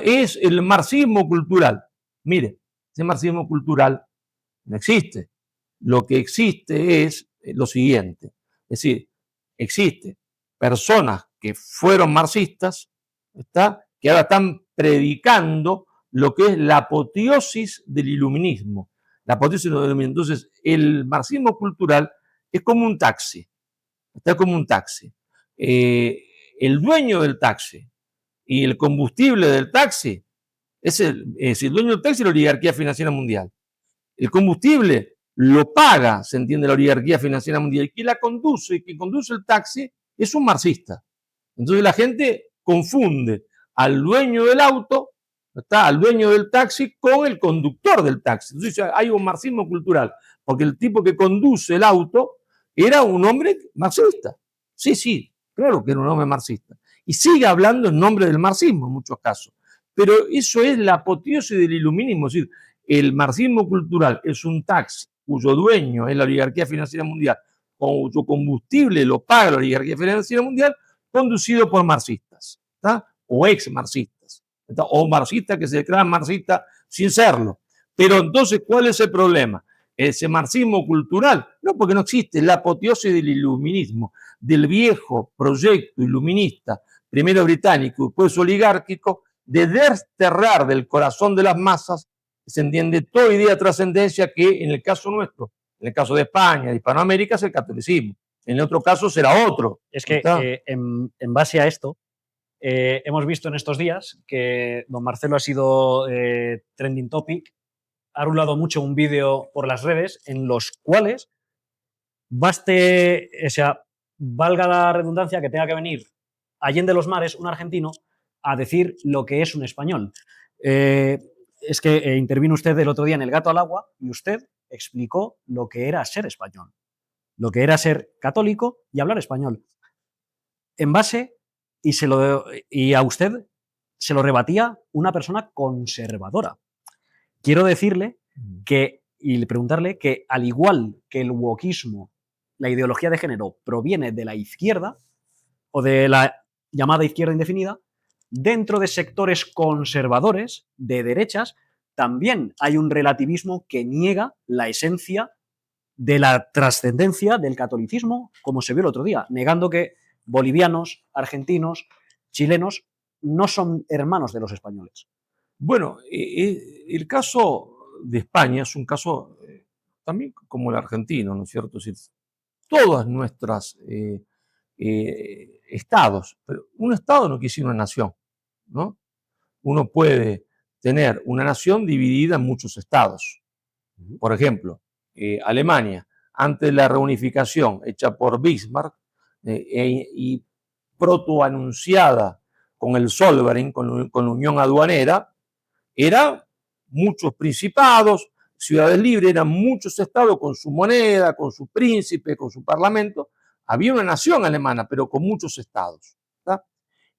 Es el marxismo cultural. Mire, ese marxismo cultural no existe. Lo que existe es lo siguiente. Es decir, existe personas que fueron marxistas, ¿está? Que ahora están predicando lo que es la apoteosis del iluminismo. La apoteosis del iluminismo. Entonces, el marxismo cultural es como un taxi, está como un taxi. El dueño del taxi y el combustible del taxi es el dueño del taxi y la oligarquía financiera mundial. El combustible lo paga, se entiende, la oligarquía financiera mundial. Y quien la conduce, y quien conduce el taxi, es un marxista. Entonces la gente confunde al dueño del auto, ¿está? Al dueño del taxi con el conductor del taxi. Entonces hay un marxismo cultural, porque el tipo que conduce el auto era un hombre marxista. Sí, sí, claro que era un hombre marxista. Y sigue hablando en nombre del marxismo en muchos casos. Pero eso es la apoteosis del iluminismo. Es decir, el marxismo cultural es un taxi cuyo dueño es la oligarquía financiera mundial, cuyo combustible lo paga la oligarquía financiera mundial, conducido por marxistas, ¿tá? O ex marxistas, ¿tá? O marxistas que se declaran marxistas sin serlo. Pero entonces, ¿cuál es el problema? Ese marxismo cultural, no, porque no existe la apoteosis del iluminismo, del viejo proyecto iluminista, primero británico y después oligárquico, de desterrar del corazón de las masas, se entiende, toda idea de trascendencia que en el caso nuestro, en el caso de España, de Hispanoamérica, es el catolicismo. En el otro caso será otro. Es que en base a esto, hemos visto en estos días que don Marcelo ha sido trending topic, ha rulado mucho un vídeo por las redes en los cuales valga la redundancia, que tenga que venir allende los mares un argentino a decir lo que es un español. Es que intervino usted el otro día en El Gato al Agua y usted explicó lo que era ser español, lo que era ser católico y hablar español. En base, y a usted se lo rebatía una persona conservadora. Quiero decirle que, y preguntarle que, al igual que el wokismo, la ideología de género proviene de la izquierda o de la llamada izquierda indefinida, dentro de sectores conservadores, de derechas, también hay un relativismo que niega la esencia de la trascendencia del catolicismo, como se vio el otro día, negando que bolivianos, argentinos, chilenos no son hermanos de los españoles. Bueno, el caso de España es un caso también como el argentino, ¿no es cierto? Es decir, todas nuestras estados, pero un estado no quiere decir una nación, ¿no? Uno puede tener una nación dividida en muchos estados. Por ejemplo, Alemania, antes de la reunificación hecha por Bismarck y protoanunciada con el Zollverein, con la Unión Aduanera, eran muchos principados, ciudades libres, eran muchos estados con su moneda, con su príncipe, con su parlamento. Había una nación alemana, pero con muchos estados. ¿Tá?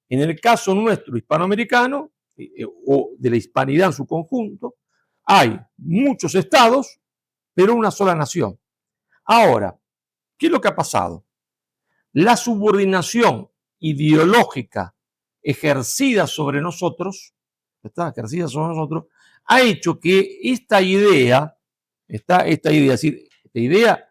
En el caso nuestro hispanoamericano, o de la hispanidad en su conjunto, hay muchos estados, pero una sola nación. Ahora, ¿qué es lo que ha pasado? La subordinación ideológica ejercida sobre nosotros, ha hecho que esta idea, es decir, esta idea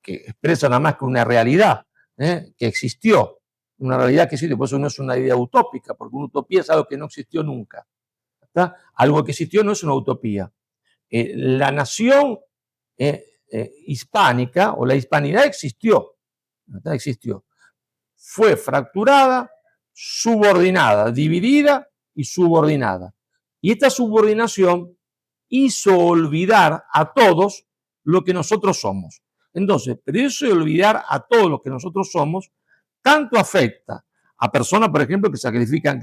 que expresa nada más que una realidad, que existió, una realidad que existe, por eso no es una idea utópica, porque una utopía es algo que no existió nunca. ¿Está? Algo que existió no es una utopía. La nación hispánica o la hispanidad existió, existió. Fue fracturada, subordinada, dividida y subordinada. Y esta subordinación hizo olvidar a todos lo que nosotros somos. Entonces, pero eso de olvidar a todos lo que nosotros somos, tanto afecta a personas, por ejemplo, que se califican,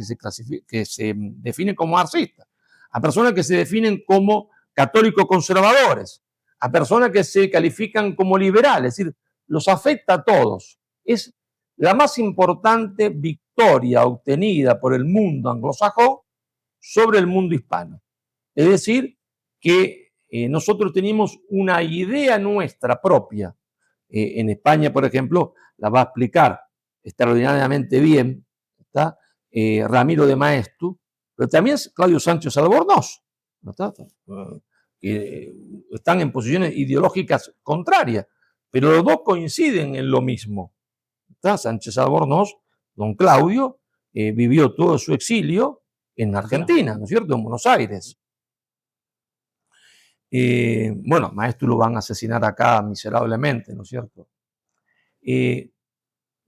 que se definen como marxistas, a personas que se definen como católicos conservadores, a personas que se califican como liberales, es decir, los afecta a todos. Es la más importante victoria obtenida por el mundo anglosajón sobre el mundo hispano. Es decir, que nosotros tenemos una idea nuestra propia. En España, por ejemplo, la va a explicar extraordinariamente bien, ¿está? Ramiro de Maeztu, pero también Claudio Sánchez Albornoz, ¿no está? Que están en posiciones ideológicas contrarias, pero los dos coinciden en lo mismo. ¿Está? Sánchez Albornoz, don Claudio, vivió todo su exilio en Argentina, ¿no es cierto?, en Buenos Aires. Bueno, Maestro lo van a asesinar acá miserablemente, ¿no es cierto?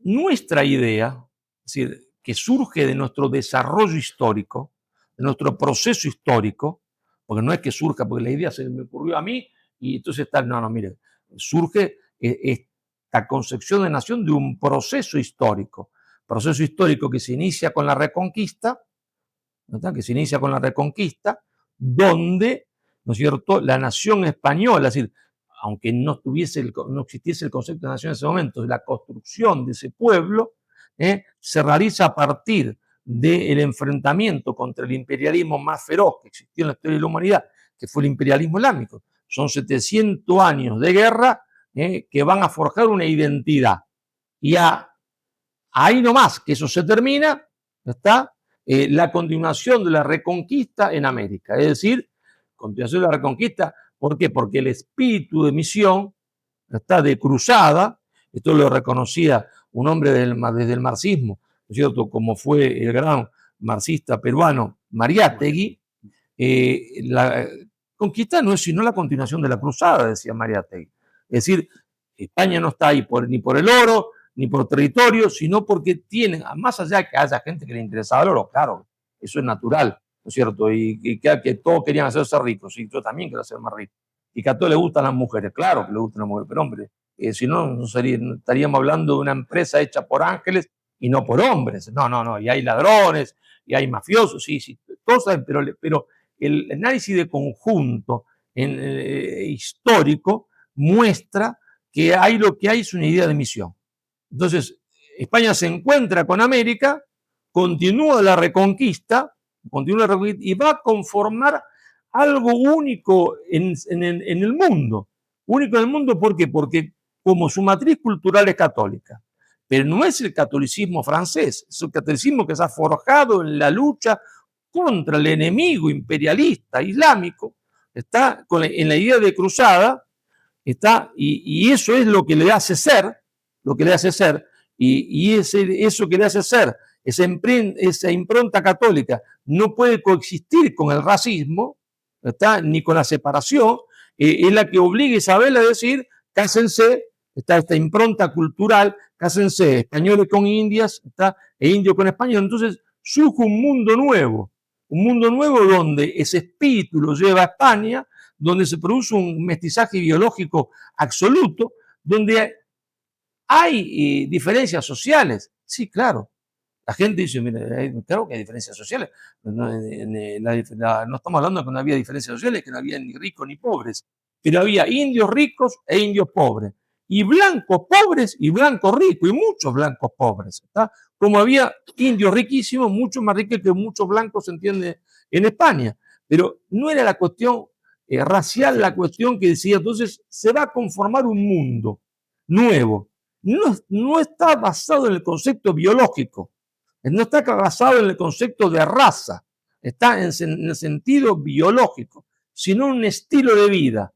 Nuestra idea, es decir, que surge de nuestro desarrollo histórico, de nuestro proceso histórico, porque no es que surja porque la idea se me ocurrió a mí y entonces tal, no, mire, surge esta concepción de nación de un proceso histórico que se inicia con la Reconquista, ¿no? Que se inicia con la Reconquista, donde, ¿no es cierto?, la nación española, es decir, aunque no existiese el concepto de nación en ese momento, la construcción de ese pueblo se realiza a partir del enfrentamiento contra el imperialismo más feroz que existió en la historia de la humanidad, que fue el imperialismo islámico. Son 700 años de guerra que van a forjar una identidad. Y ahí nomás que eso se termina, está la continuación de la Reconquista en América. Es decir, continuación de la Reconquista, ¿por qué? Porque el espíritu de misión, está de cruzada, esto lo reconocía un hombre desde el marxismo, ¿no es cierto?, como fue el gran marxista peruano Mariátegui. La conquista no es sino la continuación de la cruzada, decía Mariátegui. Es decir, España no está ahí ni por el oro, ni por territorio, sino porque tienen, más allá de que haya gente que le interesaba el oro, claro, eso es natural, ¿no es cierto? Y que todos querían hacerse ricos, y yo también quiero ser más rico. Y que a todos les gustan las mujeres, claro que les gustan las mujeres, pero hombre, si no, estaríamos hablando de una empresa hecha por ángeles y no por hombres. No, y hay ladrones, y hay mafiosos, sí, cosas, pero el análisis de conjunto histórico muestra que lo que hay es una idea de misión. Entonces, España se encuentra con América, continúa la reconquista y va a conformar algo único en el mundo. Único en el mundo, ¿por qué? Porque como su matriz cultural es católica, pero no es el catolicismo francés, es el catolicismo que se ha forjado en la lucha contra el enemigo imperialista islámico, está en la idea de cruzada, está, y eso es lo que le hace ser, eso que le hace ser, esa impronta católica, no puede coexistir con el racismo, está, ni con la separación, es la que obliga a Isabel a decir, cásense, está esta impronta cultural, cásense españoles con indias, está, e indios con españoles. Entonces surge un mundo nuevo donde ese espíritu lo lleva a España, donde se produce un mestizaje biológico absoluto, donde hay diferencias sociales. Sí, claro. La gente dice, mira, claro que hay diferencias sociales. No estamos hablando de que no había diferencias sociales, que no había ni ricos ni pobres, pero había indios ricos e indios pobres, y blancos pobres y blancos ricos, y muchos blancos pobres. ¿Está? Como había indios riquísimos, mucho más ricos que muchos blancos, se entiende, en España. Pero no era la cuestión racial, la cuestión que decía, entonces se va a conformar un mundo nuevo. No está basado en el concepto biológico, no está basado en el concepto de raza, está en el sentido biológico, sino en un estilo de vida,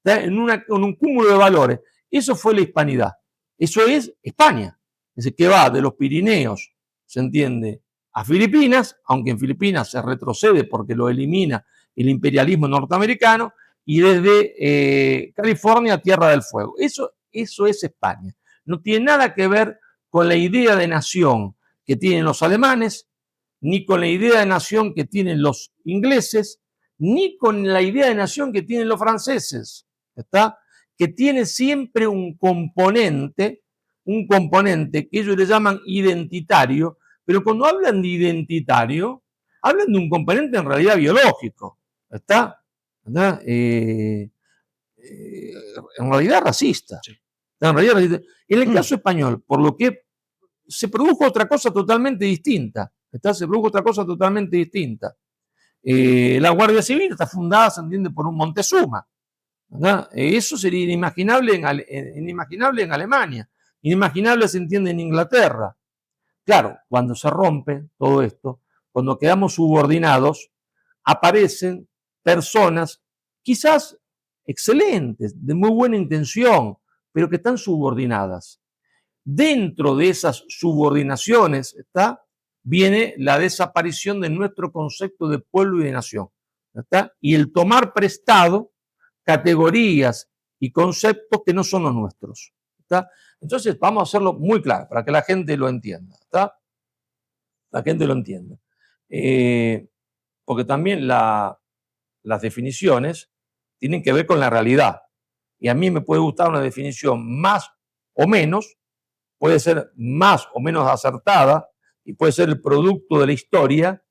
en un cúmulo de valores. Eso fue la hispanidad. Eso es España. Es decir, que va de los Pirineos, se entiende, a Filipinas, aunque en Filipinas se retrocede porque lo elimina el imperialismo norteamericano, y desde California a Tierra del Fuego. Eso es España. No tiene nada que ver con la idea de nación que tienen los alemanes, ni con la idea de nación que tienen los ingleses, ni con la idea de nación que tienen los franceses, ¿está? Que tiene siempre un componente que ellos le llaman identitario, pero cuando hablan de identitario, hablan de un componente en realidad biológico, ¿está? ¿Verdad? En realidad racista. Sí. En realidad racista. En el caso español, por lo que se produjo otra cosa totalmente distinta. Se produjo otra cosa totalmente distinta. La Guardia Civil está fundada, se entiende, por un Montezuma. ¿Verdad? Eso sería inimaginable en Alemania, inimaginable, se entiende, en Inglaterra. Claro, cuando se rompe todo esto, cuando quedamos subordinados, aparecen personas quizás excelentes, de muy buena intención, pero que están subordinadas. Dentro de esas subordinaciones viene la desaparición de nuestro concepto de pueblo y de nación, y el tomar prestado categorías y conceptos que no son los nuestros. Entonces vamos a hacerlo muy claro para que la gente lo entienda. La gente lo entienda. Porque también las definiciones tienen que ver con la realidad. Y a mí me puede gustar una definición más o menos, puede ser más o menos acertada y puede ser el producto de la historia,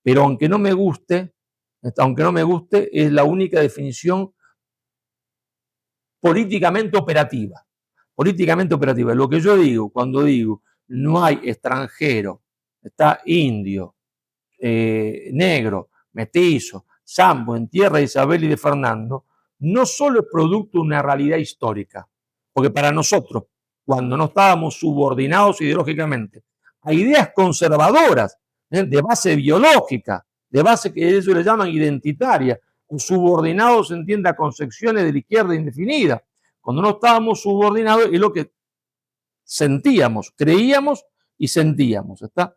pero aunque no me guste, es la única definición políticamente operativa. Políticamente operativa. Lo que yo digo, cuando digo no hay extranjero, está indio, negro, mestizo, sambo en tierra de Isabel y de Fernando, no solo es producto de una realidad histórica, porque para nosotros, cuando no estábamos subordinados ideológicamente a ideas conservadoras, de base biológica, de base que ellos le llaman identitaria, o subordinados, se entiende, a concepciones de la izquierda indefinida. Cuando no estábamos subordinados es lo que sentíamos, creíamos y sentíamos, ¿está?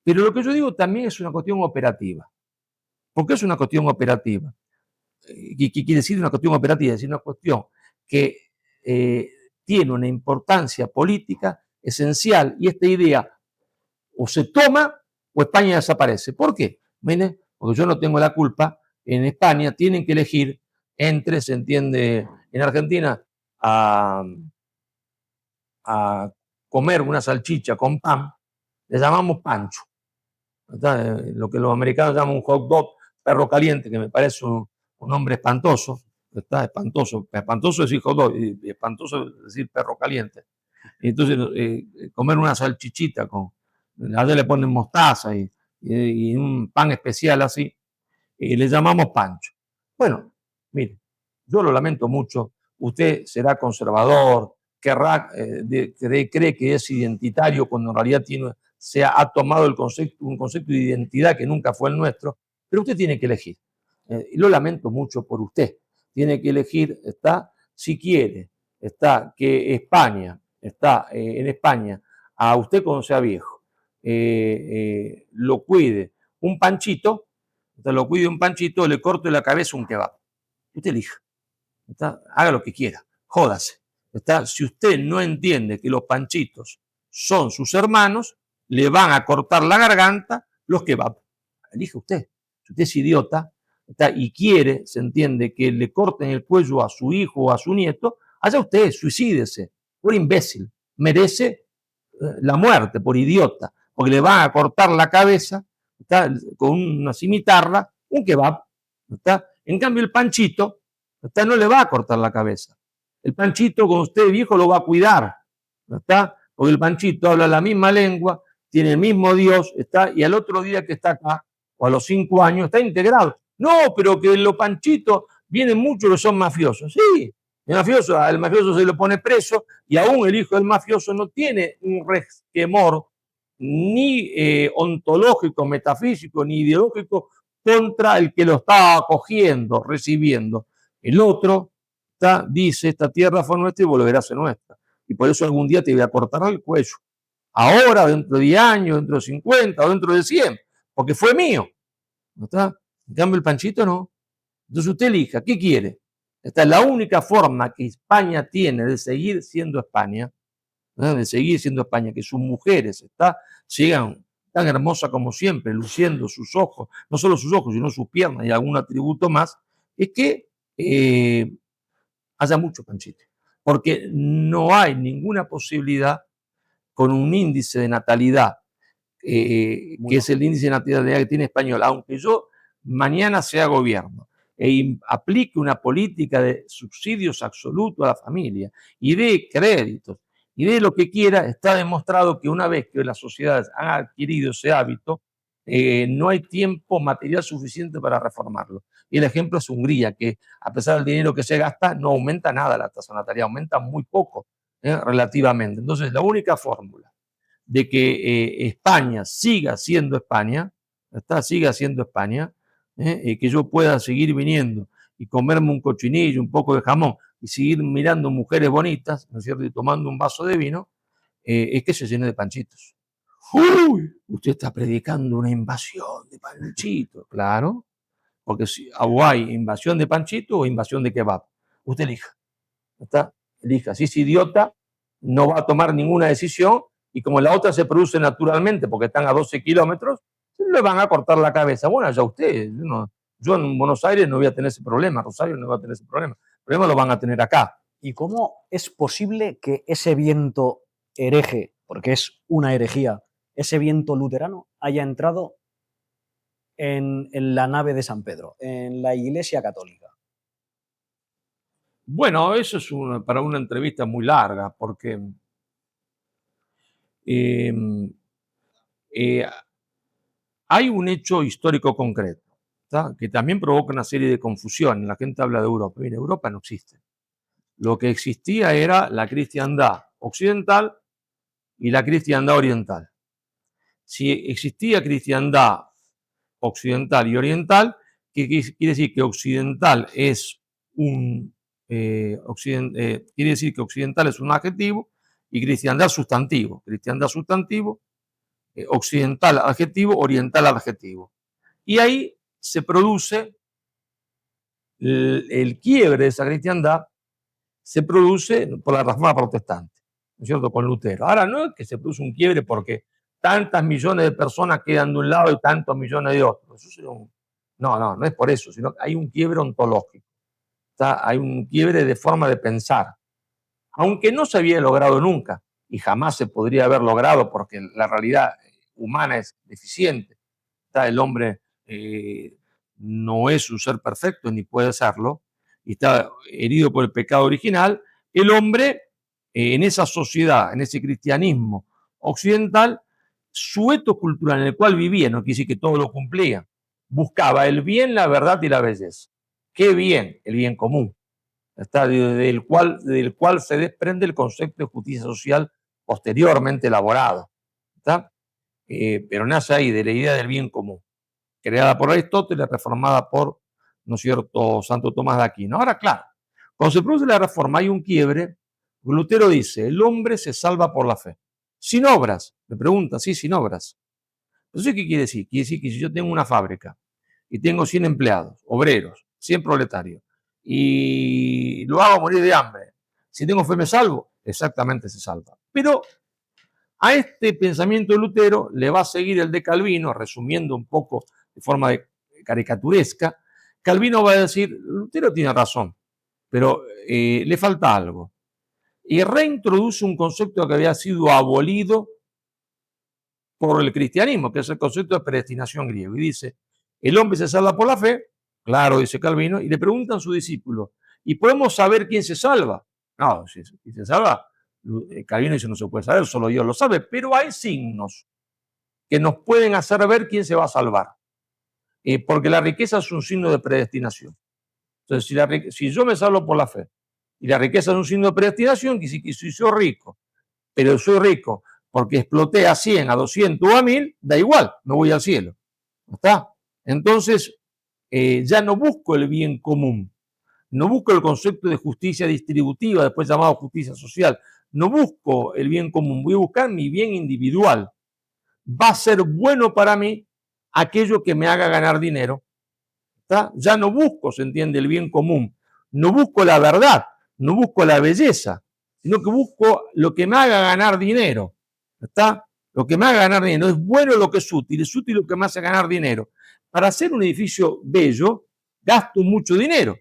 Pero lo que yo digo también es una cuestión operativa. ¿Por qué es una cuestión operativa? ¿Qué quiere decir una cuestión operativa? Es decir, una cuestión que tiene una importancia política esencial, y esta idea o se toma o España desaparece. ¿Por qué? Miren, porque yo no tengo la culpa. En España tienen que elegir entre, se entiende, en Argentina, a comer una salchicha con pan, le llamamos pancho. Lo que los americanos llaman un hot dog, perro caliente, que me parece un nombre espantoso. Está espantoso. Espantoso decir hot dog y espantoso decir perro caliente. Y entonces, comer una salchichita allá le ponen mostaza y un pan especial así, y le llamamos pancho. Bueno, mire, yo lo lamento mucho. Usted será conservador, cree que es identitario cuando en realidad ha tomado un concepto de identidad que nunca fue el nuestro, pero usted tiene que elegir. Y lo lamento mucho por usted. Tiene que elegir, si quiere, que España, en España, a usted cuando sea viejo, lo cuide un panchito, le corte la cabeza un kebab. Usted elija. Haga lo que quiera, jódase. Si usted no entiende que los panchitos son sus hermanos, le van a cortar la garganta los kebab. Elige usted. Si usted es idiota y quiere, se entiende, que le corten el cuello a su hijo o a su nieto, allá usted, suicídese. Por imbécil. Merece la muerte, por idiota, porque le van a cortar la cabeza con una cimitarra, un kebab. En cambio, el panchito no le va a cortar la cabeza. El panchito, con usted viejo, lo va a cuidar. Porque el panchito habla la misma lengua, tiene el mismo Dios, y al otro día que está acá, o a los 5 años, está integrado. No, pero que los panchitos vienen muchos que son mafiosos. Sí, al mafioso se lo pone preso y aún el hijo del mafioso no tiene un resquemor ni ontológico, metafísico, ni ideológico contra el que lo está acogiendo, recibiendo. El otro dice, esta tierra fue nuestra y volverá a ser nuestra. Y por eso algún día te voy a cortar el cuello. Ahora, dentro de 10 años, dentro de 50 o dentro de 100, porque fue mío. ¿No está? En cambio, el panchito no. Entonces usted elija, ¿qué quiere? Esta es la única forma que España tiene de seguir siendo España, que sus mujeres sigan tan hermosas como siempre, luciendo sus ojos, no solo sus ojos, sino sus piernas y algún atributo más, es que haya mucho panchito. Porque no hay ninguna posibilidad con un índice de natalidad, que es el índice de natalidad que tiene España, aunque yo mañana sea gobierno e aplique una política de subsidios absolutos a la familia y de créditos y de lo que quiera, está demostrado que una vez que las sociedades han adquirido ese hábito, no hay tiempo material suficiente para reformarlo. Y el ejemplo es Hungría, que a pesar del dinero que se gasta, no aumenta nada la tasa de natalidad, aumenta muy poco relativamente. Entonces, la única fórmula de que España siga siendo España, que yo pueda seguir viniendo y comerme un cochinillo, un poco de jamón y seguir mirando mujeres bonitas, ¿no es cierto?, y tomando un vaso de vino, es que se llene de panchitos. ¡Uy! Usted está predicando una invasión de panchitos, claro, porque si hay invasión de panchitos o invasión de kebab, usted elija. Si es idiota, no va a tomar ninguna decisión y como la otra se produce naturalmente porque están a 12 kilómetros, le van a cortar la cabeza. Bueno, ya usted, yo en Buenos Aires no voy a tener ese problema, Rosario no va a tener ese problema. El problema lo van a tener acá. ¿Y cómo es posible que ese viento hereje, porque es una herejía, ese viento luterano haya entrado en la nave de San Pedro, en la Iglesia Católica? Bueno, eso es para una entrevista muy larga, porque hay un hecho histórico concreto, que también provoca una serie de confusiones. La gente habla de Europa. Mira, Europa no existe. Lo que existía era la cristiandad occidental y la cristiandad oriental. Si existía cristiandad occidental y oriental, ¿qué quiere decir? Que occidental es quiere decir que occidental es un adjetivo y cristiandad sustantivo. Cristiandad sustantivo, occidental adjetivo, oriental adjetivo. Y ahí se produce el quiebre de esa cristiandad, se produce por la Reforma Protestante, ¿no es cierto?, con Lutero. Ahora no es que se produce un quiebre porque tantas millones de personas quedan de un lado y tantos millones de otros. No es por eso, sino que hay un quiebre ontológico. Hay un quiebre de forma de pensar, aunque no se había logrado nunca y jamás se podría haber logrado porque la realidad humana es deficiente. El hombre no es un ser perfecto ni puede serlo y está herido por el pecado original. El hombre en esa sociedad, en ese cristianismo occidental, su eto cultural en el cual vivía, no quiere decir que todo lo cumplía, buscaba el bien, la verdad y la belleza. ¿Qué bien? El bien común. del cual se desprende el concepto de justicia social posteriormente elaborado. Pero nace ahí de la idea del bien común, creada por Aristóteles, reformada por, ¿no es cierto?, Santo Tomás de Aquino. Ahora, claro, cuando se produce la reforma hay un quiebre. Lutero dice, el hombre se salva por la fe. Sin obras, me pregunta, sí, sin obras. Entonces, ¿qué quiere decir? Quiere decir que si yo tengo una fábrica y tengo 100 empleados, obreros, 100 proletarios, y lo hago morir de hambre, si tengo fe me salvo, exactamente se salva. Pero a este pensamiento de Lutero le va a seguir el de Calvino, resumiendo un poco de forma caricaturesca. Calvino va a decir, Lutero tiene razón, pero le falta algo. Y reintroduce un concepto que había sido abolido por el cristianismo, que es el concepto de predestinación griego. Y dice, el hombre se salva por la fe, claro, dice Calvino, y le preguntan a su discípulo, ¿y podemos saber quién se salva? No, si se salva, Calvino dice, no se puede saber, solo Dios lo sabe, pero hay signos que nos pueden hacer ver quién se va a salvar, porque la riqueza es un signo de predestinación. Entonces, si yo me salvo por la fe, y la riqueza es un signo de predestinación, que si soy rico, pero soy rico porque exploté a 100, a 200 o a 1000, da igual, me voy al cielo. ¿Está? Entonces, ya no busco el bien común, no busco el concepto de justicia distributiva, después llamado justicia social, no busco el bien común, voy a buscar mi bien individual. Va a ser bueno para mí aquello que me haga ganar dinero. ¿Está? Ya no busco, se entiende, el bien común, no busco la verdad, no busco la belleza, sino que busco lo que me haga ganar dinero. ¿Está? Lo que me haga ganar dinero. Es bueno lo que es útil lo que me hace ganar dinero. Para hacer un edificio bello, gasto mucho dinero.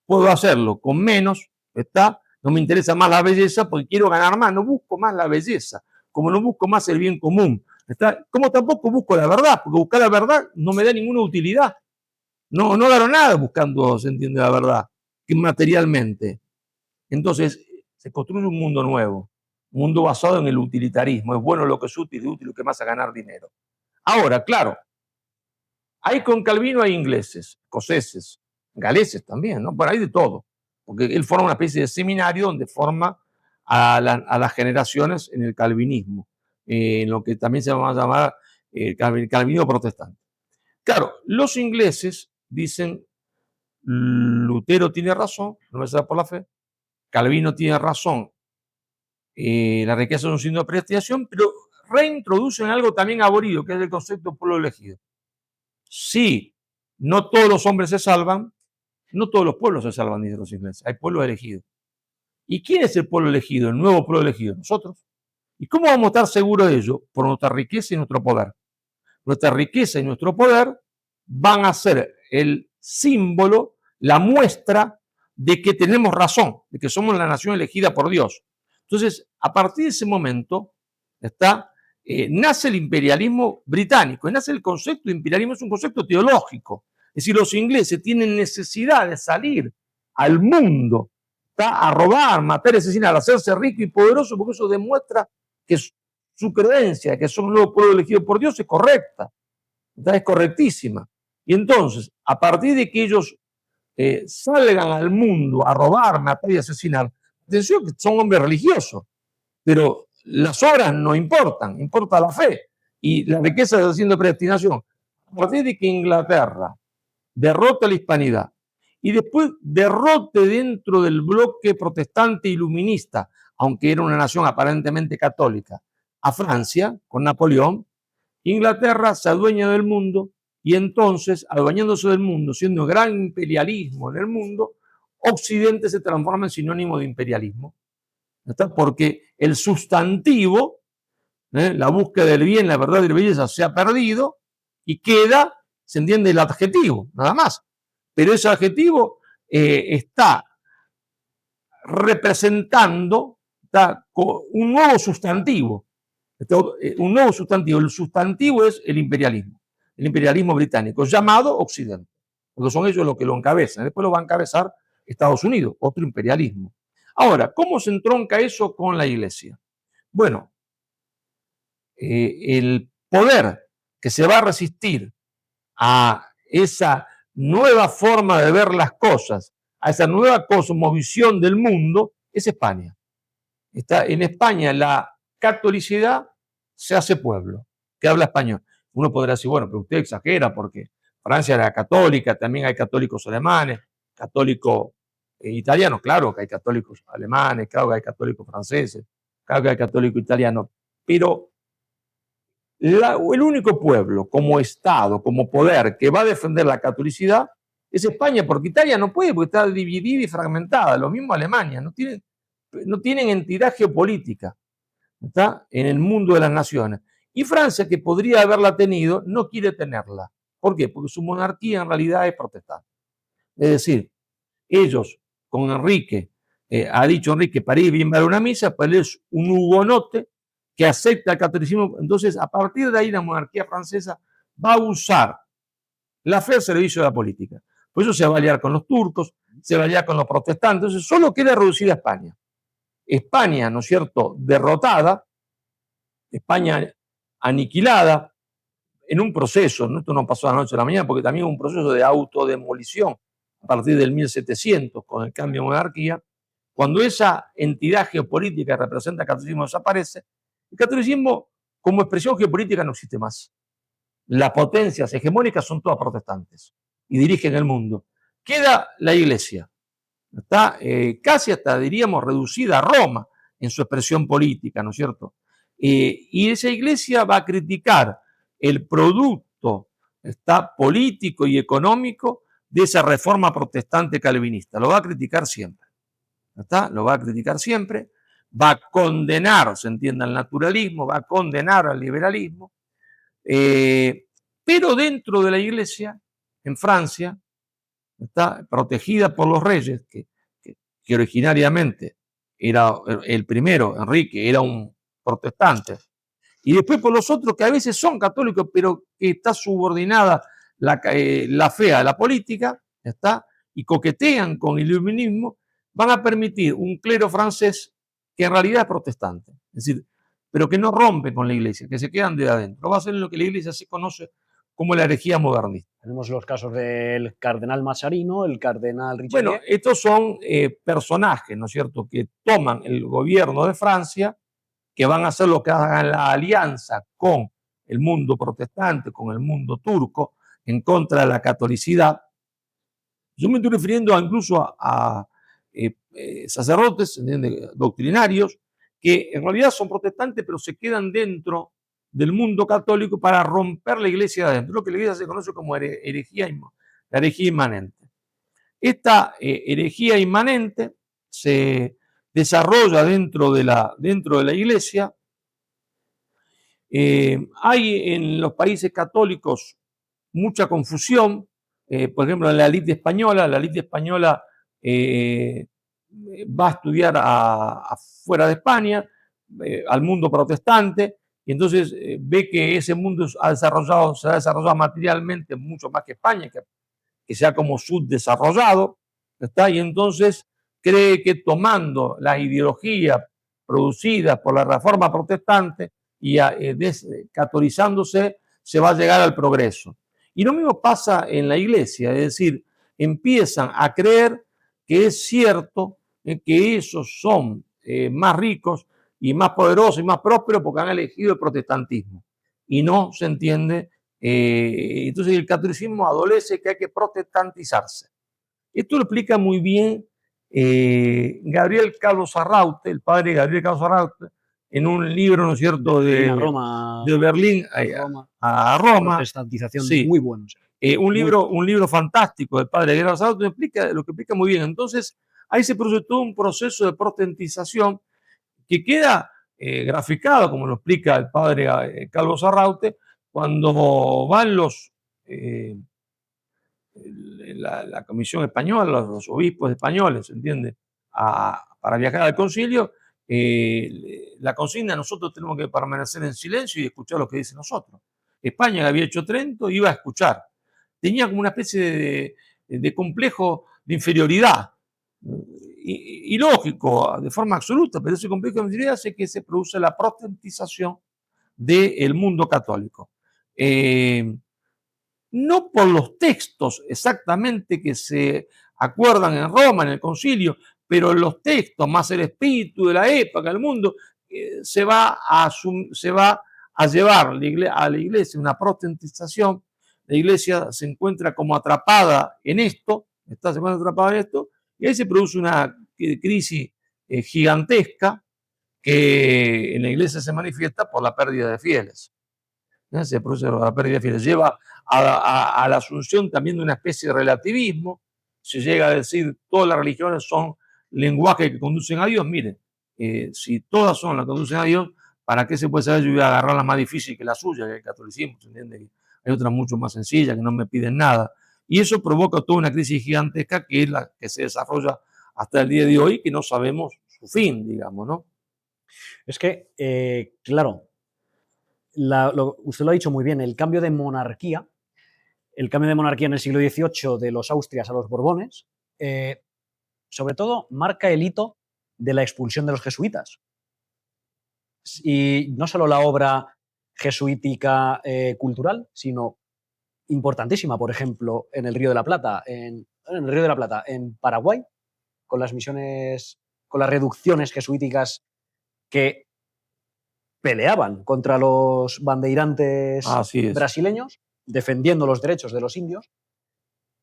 Puedo hacerlo con menos, ¿está? No me interesa más la belleza porque quiero ganar más, no busco más la belleza, como no busco más el bien común, ¿está? Como tampoco busco la verdad, porque buscar la verdad no me da ninguna utilidad. No gano nada buscando, se entiende, la verdad, que materialmente. Entonces, se construye un mundo nuevo, un mundo basado en el utilitarismo. Es bueno lo que es útil lo que me hace ganar dinero. Ahora, claro, hay con Calvino hay ingleses, escoceses, galeses también, ¿no? Bueno, hay de todo, porque él forma una especie de seminario donde forma a las generaciones en el calvinismo, en lo que también se va a llamar calvinismo protestante. Claro, los ingleses dicen, Lutero tiene razón, no me sale por la fe, Calvino tiene razón, la riqueza es un signo de predestinación, pero reintroducen algo también abolido, que es el concepto de pueblo elegido. Sí, no todos los hombres se salvan, no todos los pueblos se salvan, dicen los ingleses, hay pueblos elegidos. ¿Y quién es el pueblo elegido, el nuevo pueblo elegido? Nosotros. ¿Y cómo vamos a estar seguros de ello? Por nuestra riqueza y nuestro poder. Nuestra riqueza y nuestro poder van a ser el símbolo, la muestra de que tenemos razón, de que somos la nación elegida por Dios. Entonces, a partir de ese momento, nace el imperialismo británico, y nace el concepto de imperialismo, es un concepto teológico. Es decir, los ingleses tienen necesidad de salir al mundo, a robar, matar, asesinar, hacerse rico y poderoso, porque eso demuestra que su creencia, que son un nuevo pueblo elegido por Dios, es correcta, es correctísima. Y entonces, a partir de que ellos salgan al mundo a robar, matar y asesinar, atención que son hombres religiosos, pero las obras no importan, importa la fe y la riqueza de haciendo predestinación. A partir de que Inglaterra derrota la hispanidad y después derrote dentro del bloque protestante iluminista, aunque era una nación aparentemente católica, a Francia con Napoleón, Inglaterra se adueña del mundo y entonces, adueñándose del mundo, siendo un gran imperialismo en el mundo, Occidente se transforma en sinónimo de imperialismo. ¿Está? Porque el sustantivo, la búsqueda del bien, la verdad y la belleza se ha perdido y queda, se entiende, el adjetivo, nada más. Pero ese adjetivo está representando un nuevo sustantivo. Un nuevo sustantivo. El sustantivo es el imperialismo británico, llamado Occidente, porque son ellos los que lo encabezan. Después lo va a encabezar Estados Unidos, otro imperialismo. Ahora, ¿cómo se entronca eso con la Iglesia? Bueno, el poder que se va a resistir a esa nueva forma de ver las cosas, a esa nueva cosmovisión del mundo es España. En España la catolicidad se hace pueblo, que habla español. Uno podrá decir, bueno, pero usted exagera porque Francia era católica, también hay católicos alemanes, católicos italianos, claro que hay católicos alemanes, claro que hay católicos franceses, claro que hay católicos italianos, pero el único pueblo como Estado, como poder que va a defender la catolicidad es España, porque Italia no puede, porque está dividida y fragmentada, lo mismo Alemania, no tienen entidad geopolítica, ¿está? En el mundo de las naciones. Y Francia, que podría haberla tenido, no quiere tenerla. ¿Por qué? Porque su monarquía en realidad es protestante. Es decir, ellos con Enrique, ha dicho Enrique, para ir bien a una misa, pues él es un hugonote que acepta el catolicismo. Entonces, a partir de ahí, la monarquía francesa va a usar la fe al servicio de la política. Por eso se va a aliar con los turcos, se va a aliar con los protestantes. Entonces, solo queda reducida a España. España, ¿no es cierto?, derrotada, España aniquilada en un proceso, ¿no? Esto no pasó de la noche a la mañana, porque también un proceso de autodemolición a partir del 1700, con el cambio de monarquía. Cuando esa entidad geopolítica que representa el catolicismo desaparece, el catolicismo como expresión geopolítica no existe más. Las potencias hegemónicas son todas protestantes y dirigen el mundo. Queda la Iglesia, está casi hasta, diríamos, reducida a Roma en su expresión política, ¿no es cierto? Y esa Iglesia va a criticar el producto político y económico de esa reforma protestante calvinista. Lo va a criticar siempre. ¿Está? Lo va a criticar siempre. Va a condenar, se entiende, al naturalismo, va a condenar al liberalismo. Pero dentro de la Iglesia, en Francia, está protegida por los reyes, que originariamente era el primero, Enrique, era un protestante, y después por los otros que a veces son católicos, pero que está subordinada la fe a la política, ¿está? Y coquetean con el iluminismo, van a permitir un clero francés que en realidad es protestante, es decir, pero que no rompe con la Iglesia, que se quedan de adentro. Va a ser lo que la Iglesia se conoce como la herejía modernista. Tenemos los casos del cardenal Massarino, el cardenal Richelieu. Bueno, estos son personajes, ¿no es cierto?, que toman el gobierno de Francia, que van a hacer lo que hagan la alianza con el mundo protestante, con el mundo turco, en contra de la catolicidad. Yo me estoy refiriendo incluso a sacerdotes, ¿entiende?, doctrinarios, que en realidad son protestantes, pero se quedan dentro del mundo católico para romper la iglesia de adentro, lo que la iglesia se conoce como la herejía inmanente. Esta herejía inmanente se desarrolla dentro de la iglesia. Hay en los países católicos mucha confusión. Por ejemplo, en la élite española va a estudiar afuera de España, al mundo protestante, y entonces ve que ese mundo se ha desarrollado materialmente mucho más que España, que sea como subdesarrollado, ¿está? Y entonces cree que tomando la ideología producida por la reforma protestante y descatolizándose, se va a llegar al progreso. Y lo mismo pasa en la iglesia, es decir, empiezan a creer que es cierto que esos son más ricos y más poderosos y más prósperos porque han elegido el protestantismo. Y no se entiende. Entonces el catolicismo adolece que hay que protestantizarse. Esto lo explica muy bien Gabriel Carlos Arraute, el padre Gabriel Carlos Arraute, en un libro, ¿no es cierto?, de Berlín a Roma. Protestantización, sí. Muy bueno. Un libro fantástico del padre Gabriel Carlos Arraute, lo que explica muy bien. Entonces, ahí se produce todo un proceso de protestantización que queda graficado, como lo explica el padre Carlos Arraute, cuando van la Comisión Española, los obispos españoles, ¿entiende?, para viajar al concilio, la consigna: nosotros tenemos que permanecer en silencio y escuchar lo que dicen nosotros. España, que había hecho Trento, iba a escuchar. Tenía como una especie de complejo de inferioridad, y lógico, de forma absoluta, pero ese complejo de inferioridad hace que se produce la protestantización del mundo católico. No por los textos exactamente que se acuerdan en Roma, en el concilio, pero los textos, más el espíritu de la época, del mundo, se va a llevar a la iglesia una protestantización. La iglesia se encuentra como atrapada en esto, se encuentra atrapada en esto, y ahí se produce una crisis gigantesca que en la iglesia se manifiesta por la pérdida de fieles. Se produce la pérdida de fieles. Lleva a la asunción también de una especie de relativismo. Se llega a decir todas las religiones son lenguajes que conducen a Dios. Miren, si todas son las que conducen a Dios, ¿para qué se puede saber? Yo voy a agarrar la más difícil que la suya, que es el catolicismo. ¿Se entiende? Hay otra mucho más sencilla que no me piden nada. Y eso provoca toda una crisis gigantesca que es la que se desarrolla hasta el día de hoy, que no sabemos su fin, digamos, ¿no? Es que, claro, usted lo ha dicho muy bien, el cambio de monarquía en el siglo XVIII de los Austrias a los Borbones, sobre todo marca el hito de la expulsión de los jesuitas. Y no solo la obra jesuítica cultural, sino importantísima, por ejemplo, en el Río de la Plata, en Paraguay, con las misiones, con las reducciones jesuíticas que peleaban contra los bandeirantes brasileños, defendiendo los derechos de los indios.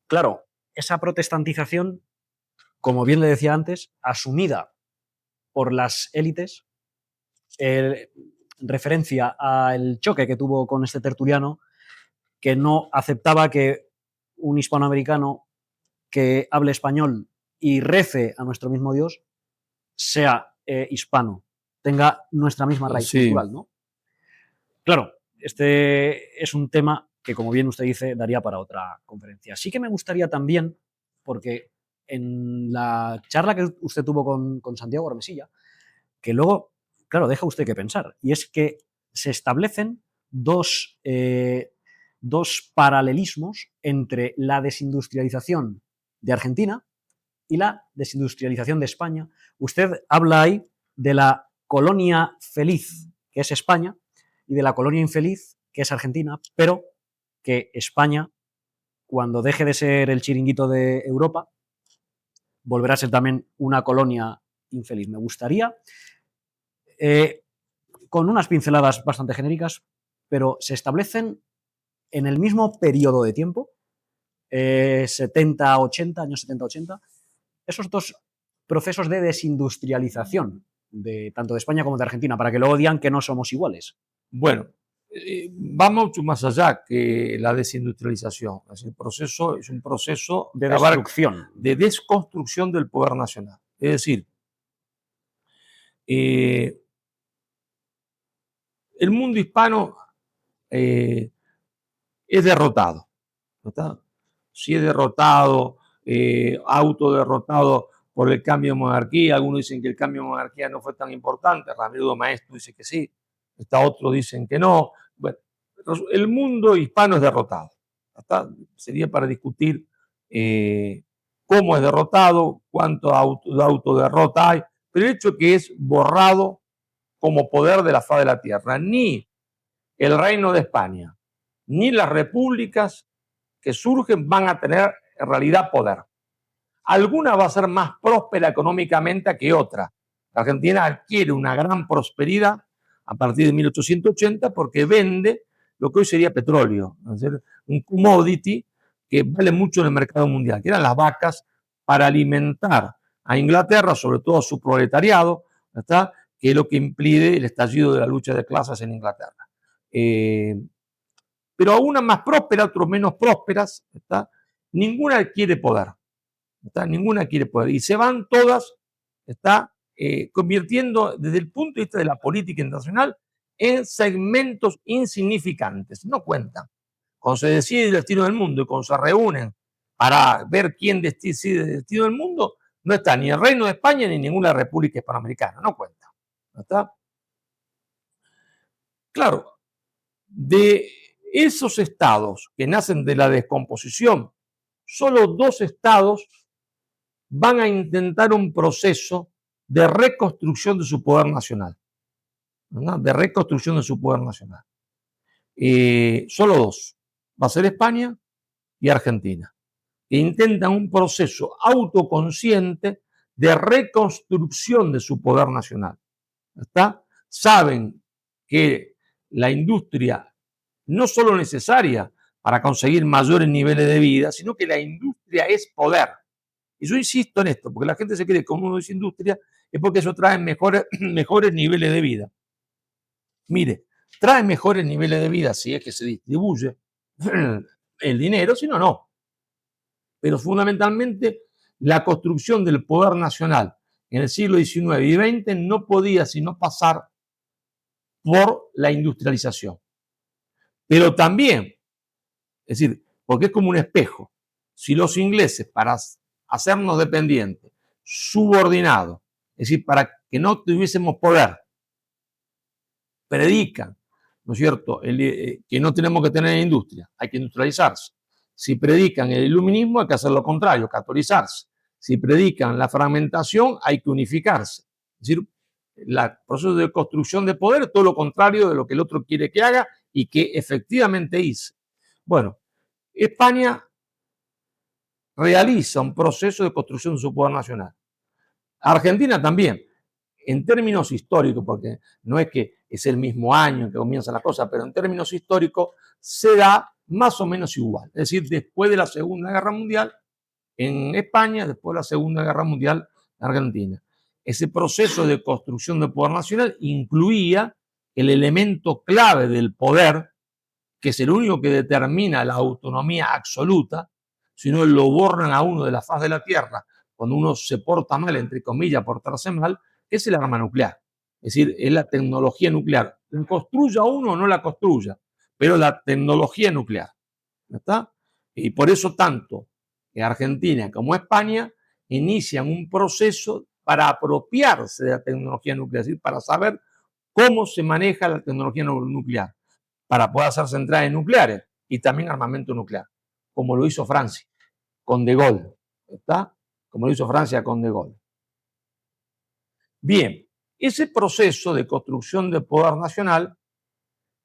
Claro, esa protestantización, como bien le decía antes, asumida por las élites, referencia al choque que tuvo con este tertuliano, que no aceptaba que un hispanoamericano que hable español y rece a nuestro mismo Dios sea hispano, tenga nuestra misma raíz cultural, ¿no? Claro, este es un tema que, como bien usted dice, daría para otra conferencia. Sí que me gustaría también, porque en la charla que usted tuvo con Santiago Armesilla, que luego, claro, deja usted que pensar, y es que se establecen dos paralelismos entre la desindustrialización de Argentina y la desindustrialización de España. Usted habla ahí de la colonia feliz, que es España, y de la colonia infeliz, que es Argentina, pero que España, cuando deje de ser el chiringuito de Europa, volverá a ser también una colonia infeliz. Me gustaría, con unas pinceladas bastante genéricas, pero se establecen en el mismo periodo de tiempo, 70-80, años 70-80, esos dos procesos de desindustrialización, tanto de España como de Argentina, para que luego digan que no somos iguales. Bueno, va mucho más allá que la desindustrialización. El proceso es un proceso de destrucción, de desconstrucción del poder nacional. Es decir, el mundo hispano es derrotado, ¿no? Si es derrotado, autoderrotado por el cambio de monarquía. Algunos dicen que el cambio de monarquía no fue tan importante. Ramiro Maestro dice que sí. Otros dicen que no. Bueno, el mundo hispano es derrotado. Sería para discutir cómo es derrotado, cuánto autoderrota hay, pero el hecho que es borrado como poder de la faz de la tierra. Ni el Reino de España, ni las repúblicas que surgen van a tener en realidad poder. Alguna va a ser más próspera económicamente que otra. La Argentina adquiere una gran prosperidad a partir de 1880 porque vende lo que hoy sería petróleo, es decir, un commodity que vale mucho en el mercado mundial, que eran las vacas para alimentar a Inglaterra, sobre todo a su proletariado, ¿está? Que es lo que impide el estallido de la lucha de clases en Inglaterra. Pero a una más próspera, otras menos prósperas, ¿está? Ninguna adquiere poder. Ninguna quiere poder. Y se van todas, convirtiendo desde el punto de vista de la política internacional en segmentos insignificantes. No cuentan. Cuando se decide el destino del mundo y cuando se reúnen para ver quién decide el destino del mundo, no está ni el Reino de España ni ninguna república hispanoamericana. No cuenta. ¿No está? Claro, de esos estados que nacen de la descomposición, solo 2 estados van a intentar un proceso de reconstrucción de su poder nacional, ¿no? De reconstrucción de su poder nacional. Solo 2, va a ser España y Argentina. que intentan un proceso autoconsciente de reconstrucción de su poder nacional. ¿Está? Saben que la industria no solo necesaria para conseguir mayores niveles de vida, sino que la industria es poder. Y yo insisto en esto, porque la gente se cree que como uno dice industria, es porque eso trae mejores niveles de vida. Mire, trae mejores niveles de vida si es que se distribuye el dinero, si no, no. Pero fundamentalmente la construcción del poder nacional en el siglo XIX y XX no podía sino pasar por la industrialización. Pero también, es decir, porque es como un espejo. Si los ingleses, para hacernos dependientes, subordinados, es decir, para que no tuviésemos poder, predican, ¿no es cierto?, que no tenemos que tener industria, hay que industrializarse. Si predican el iluminismo, hay que hacer lo contrario, catolirizarse. Si predican la fragmentación, hay que unificarse. Es decir, el proceso de construcción de poder, todo lo contrario de lo que el otro quiere que haga y que efectivamente hizo. Bueno, España realiza un proceso de construcción de su poder nacional. Argentina también, en términos históricos, porque no es que es el mismo año en que comienza la cosa, pero en términos históricos se da más o menos igual. Es decir, después de la Segunda Guerra Mundial en España, después de la Segunda Guerra Mundial en Argentina. Ese proceso de construcción del poder nacional incluía el elemento clave del poder, que es el único que determina la autonomía absoluta, si no lo borran a uno de la faz de la tierra, cuando uno se porta mal, entre comillas, portarse mal, es el arma nuclear. Es decir, es la tecnología nuclear. La construya uno o no la construya, pero la tecnología nuclear. ¿Está? Y por eso tanto Argentina como España inician un proceso para apropiarse de la tecnología nuclear, es decir, para saber cómo se maneja la tecnología nuclear, para poder hacer centrales nucleares y también armamento nuclear, como lo hizo Francia con De Gaulle, ¿está? Como lo hizo Francia con De Gaulle. Bien, ese proceso de construcción de poder nacional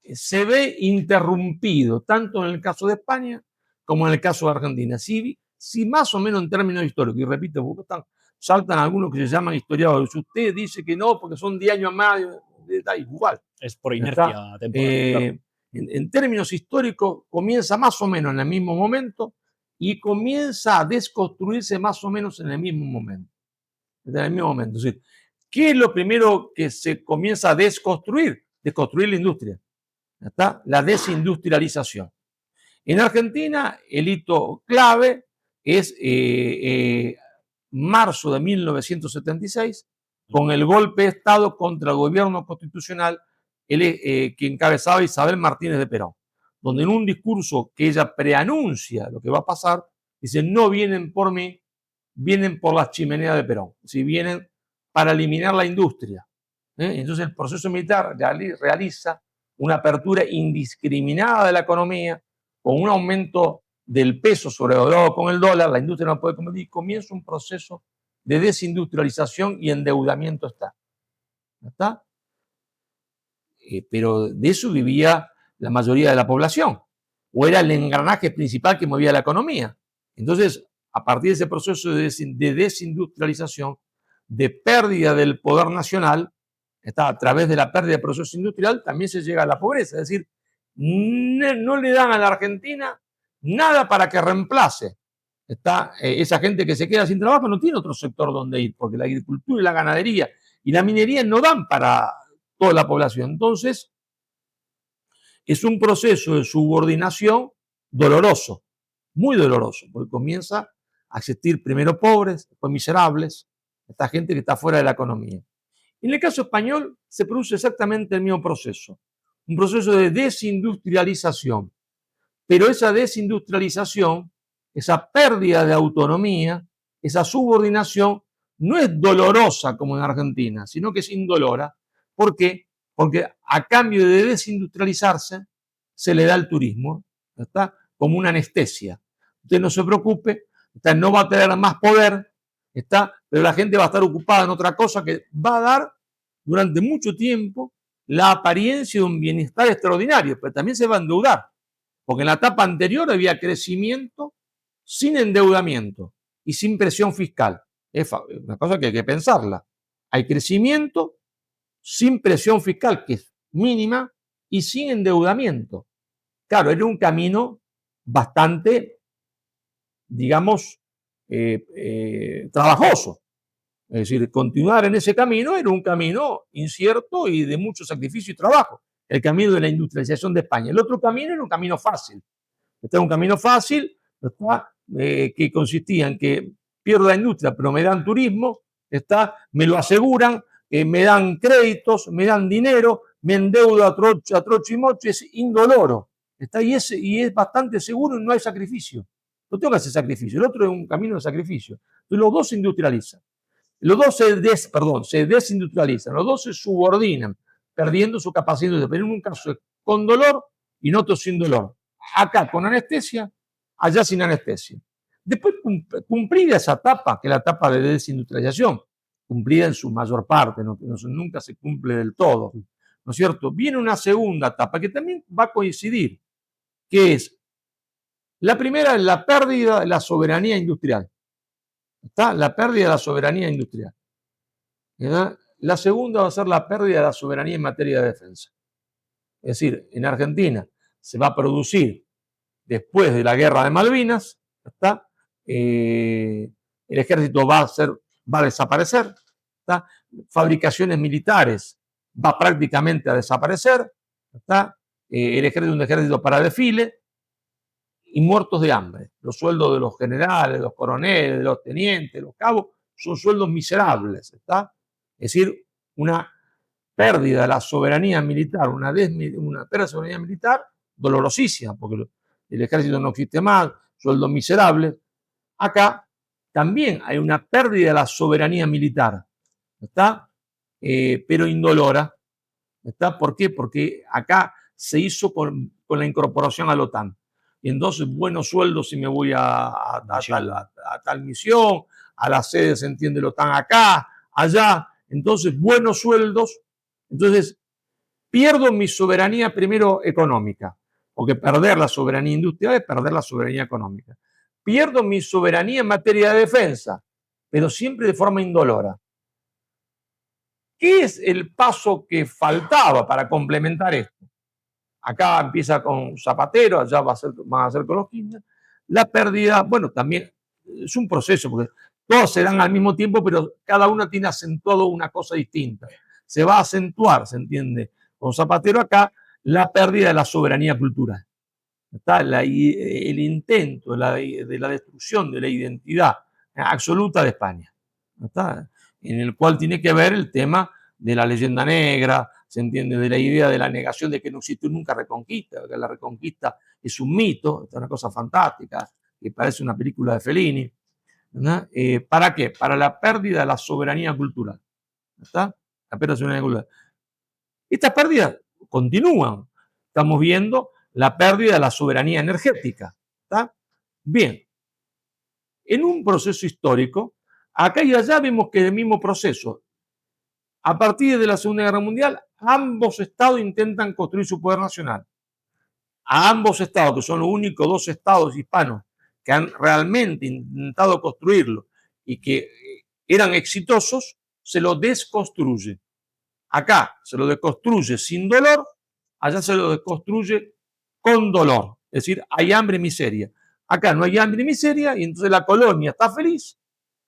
se ve interrumpido tanto en el caso de España como en el caso de Argentina. Si más o menos en términos históricos, y repito, porque saltan algunos que se llaman historiadores, si usted dice que no, porque son 10 años más, da igual. Es por inercia temporal. Claro. En términos históricos, comienza más o menos en el mismo momento y comienza a desconstruirse más o menos en el mismo momento. En el mismo momento. Es decir, ¿qué es lo primero que se comienza a desconstruir? Desconstruir la industria. ¿Está? La desindustrialización. En Argentina, el hito clave es marzo de 1976, con el golpe de Estado contra el gobierno constitucional que encabezaba Isabel Martínez de Perón, donde en un discurso que ella preanuncia lo que va a pasar, dice: no vienen por mí, vienen por las chimeneas de Perón, si vienen para eliminar la industria. Entonces el proceso militar realiza una apertura indiscriminada de la economía, con un aumento del peso sobrevalorado con el dólar, la industria no puede competir, y comienza un proceso de desindustrialización y endeudamiento ¿está? Pero de eso vivía la mayoría de la población, o era el engranaje principal que movía la economía. Entonces, a partir de ese proceso de desindustrialización, de pérdida del poder nacional, a través de la pérdida del proceso industrial, también se llega a la pobreza. Es decir, no le dan a la Argentina nada para que reemplace. Esa gente que se queda sin trabajo no tiene otro sector donde ir, porque la agricultura y la ganadería y la minería no dan para toda la población. Entonces, es un proceso de subordinación doloroso, muy doloroso, porque comienza a existir primero pobres, después miserables, esta gente que está fuera de la economía. En el caso español se produce exactamente el mismo proceso, un proceso de desindustrialización, pero esa desindustrialización, esa pérdida de autonomía, esa subordinación, no es dolorosa como en Argentina, sino que es indolora. ¿Por qué? Porque a cambio de desindustrializarse, se le da el turismo, ¿está? Como una anestesia. Usted no se preocupe, no va a tener más poder, pero la gente va a estar ocupada en otra cosa que va a dar durante mucho tiempo la apariencia de un bienestar extraordinario, pero también se va a endeudar, porque en la etapa anterior había crecimiento sin endeudamiento y sin presión fiscal. Es una cosa que hay que pensarla. Hay crecimiento sin presión fiscal, que es mínima, y sin endeudamiento. Claro, era un camino bastante, digamos, trabajoso. Es decir, continuar en ese camino era un camino incierto y de mucho sacrificio y trabajo. El camino de la industrialización de España. El otro camino era un camino fácil. Este era un camino fácil, que consistía en que pierdo la industria, pero me dan turismo, me lo aseguran, me dan créditos, me dan dinero, me endeudo a trocho y mocho, es indoloro. Y es bastante seguro y no hay sacrificio. No tengo que hacer sacrificio. El otro es un camino de sacrificio. Entonces los dos se industrializan. Los dos se desindustrializan, los dos se subordinan, perdiendo su capacidad de pero en un caso con dolor y en otro sin dolor. Acá con anestesia, allá sin anestesia. Después, cumplida esa etapa, que es la etapa de desindustrialización, cumplida en su mayor parte, nunca se cumple del todo, ¿no es cierto? Viene una segunda etapa que también va a coincidir, que es la primera, la pérdida de la soberanía industrial. Está la pérdida de la soberanía industrial. ¿Verdad? La segunda va a ser la pérdida de la soberanía en materia de defensa. Es decir, en Argentina se va a producir, después de la guerra de Malvinas, ¿está? El ejército va a desaparecer, ¿está? Fabricaciones militares va prácticamente a desaparecer, ¿está? El ejército es un ejército para desfile, y muertos de hambre. Los sueldos de los generales, de los coroneles, de los tenientes, de los cabos, son sueldos miserables, ¿está? Es decir, una pérdida de la soberanía militar, una pérdida de soberanía militar dolorosísima, porque el ejército no existe más, sueldos miserables. Acá también hay una pérdida de la soberanía militar, ¿está? Pero indolora, ¿está? ¿Por qué? Porque acá se hizo con la incorporación a la OTAN. Y entonces, buenos sueldos si me voy a tal misión, a la sede, se entiende, la OTAN acá, allá. Entonces, buenos sueldos. Entonces, pierdo mi soberanía primero económica, porque perder la soberanía industrial es perder la soberanía económica. Pierdo mi soberanía en materia de defensa, pero siempre de forma indolora. ¿Qué es el paso que faltaba para complementar esto? Acá empieza con Zapatero, allá van a ser con los Kirchner. La pérdida, bueno, también es un proceso, porque todos se dan al mismo tiempo, pero cada uno tiene acentuado una cosa distinta. Se va a acentuar, ¿se entiende? Con Zapatero acá, la pérdida de la soberanía cultural. Está el intento de la destrucción de la identidad absoluta de España. ¿Está? En el cual tiene que ver el tema de la leyenda negra, se entiende, de la idea de la negación de que no existió nunca reconquista, que la reconquista es un mito, es una cosa fantástica, que parece una película de Fellini. ¿Para qué? Para la pérdida de la soberanía cultural. ¿Está? La pérdida de la soberanía cultural. Estas pérdidas continúan. Estamos viendo la pérdida de la soberanía energética. ¿Está? Bien. En un proceso histórico, acá y allá vemos que el mismo proceso. A partir de la Segunda Guerra Mundial, ambos estados intentan construir su poder nacional. A ambos estados, que son los únicos dos estados hispanos que han realmente intentado construirlo y que eran exitosos, se lo desconstruye. Acá se lo desconstruye sin dolor, allá se lo desconstruye con dolor. Es decir, hay hambre y miseria. Acá no hay hambre y miseria y entonces la colonia está feliz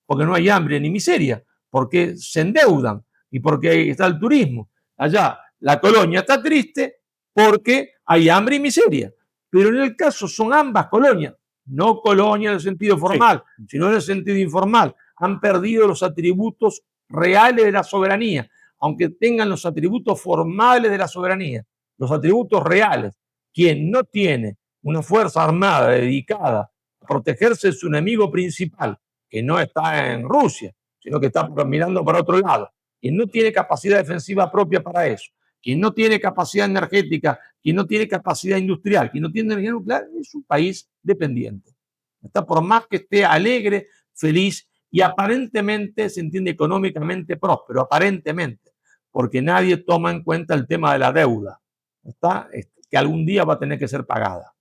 porque no hay hambre ni miseria, porque se endeudan y porque está el turismo. Allá la colonia está triste porque hay hambre y miseria. Pero en el caso son ambas colonias, no colonias en el sentido formal, sí, sino en el sentido informal. Han perdido los atributos reales de la soberanía, aunque tengan los atributos formales de la soberanía, los atributos reales. Quien no tiene una fuerza armada dedicada a protegerse de su enemigo principal, que no está en Rusia, sino que está mirando para otro lado, quien no tiene capacidad defensiva propia para eso, quien no tiene capacidad energética, quien no tiene capacidad industrial, quien no tiene energía nuclear, es un país dependiente. Está por más que esté alegre, feliz y aparentemente se entiende económicamente próspero, aparentemente, porque nadie toma en cuenta el tema de la deuda, ¿está? Que algún día va a tener que ser pagada.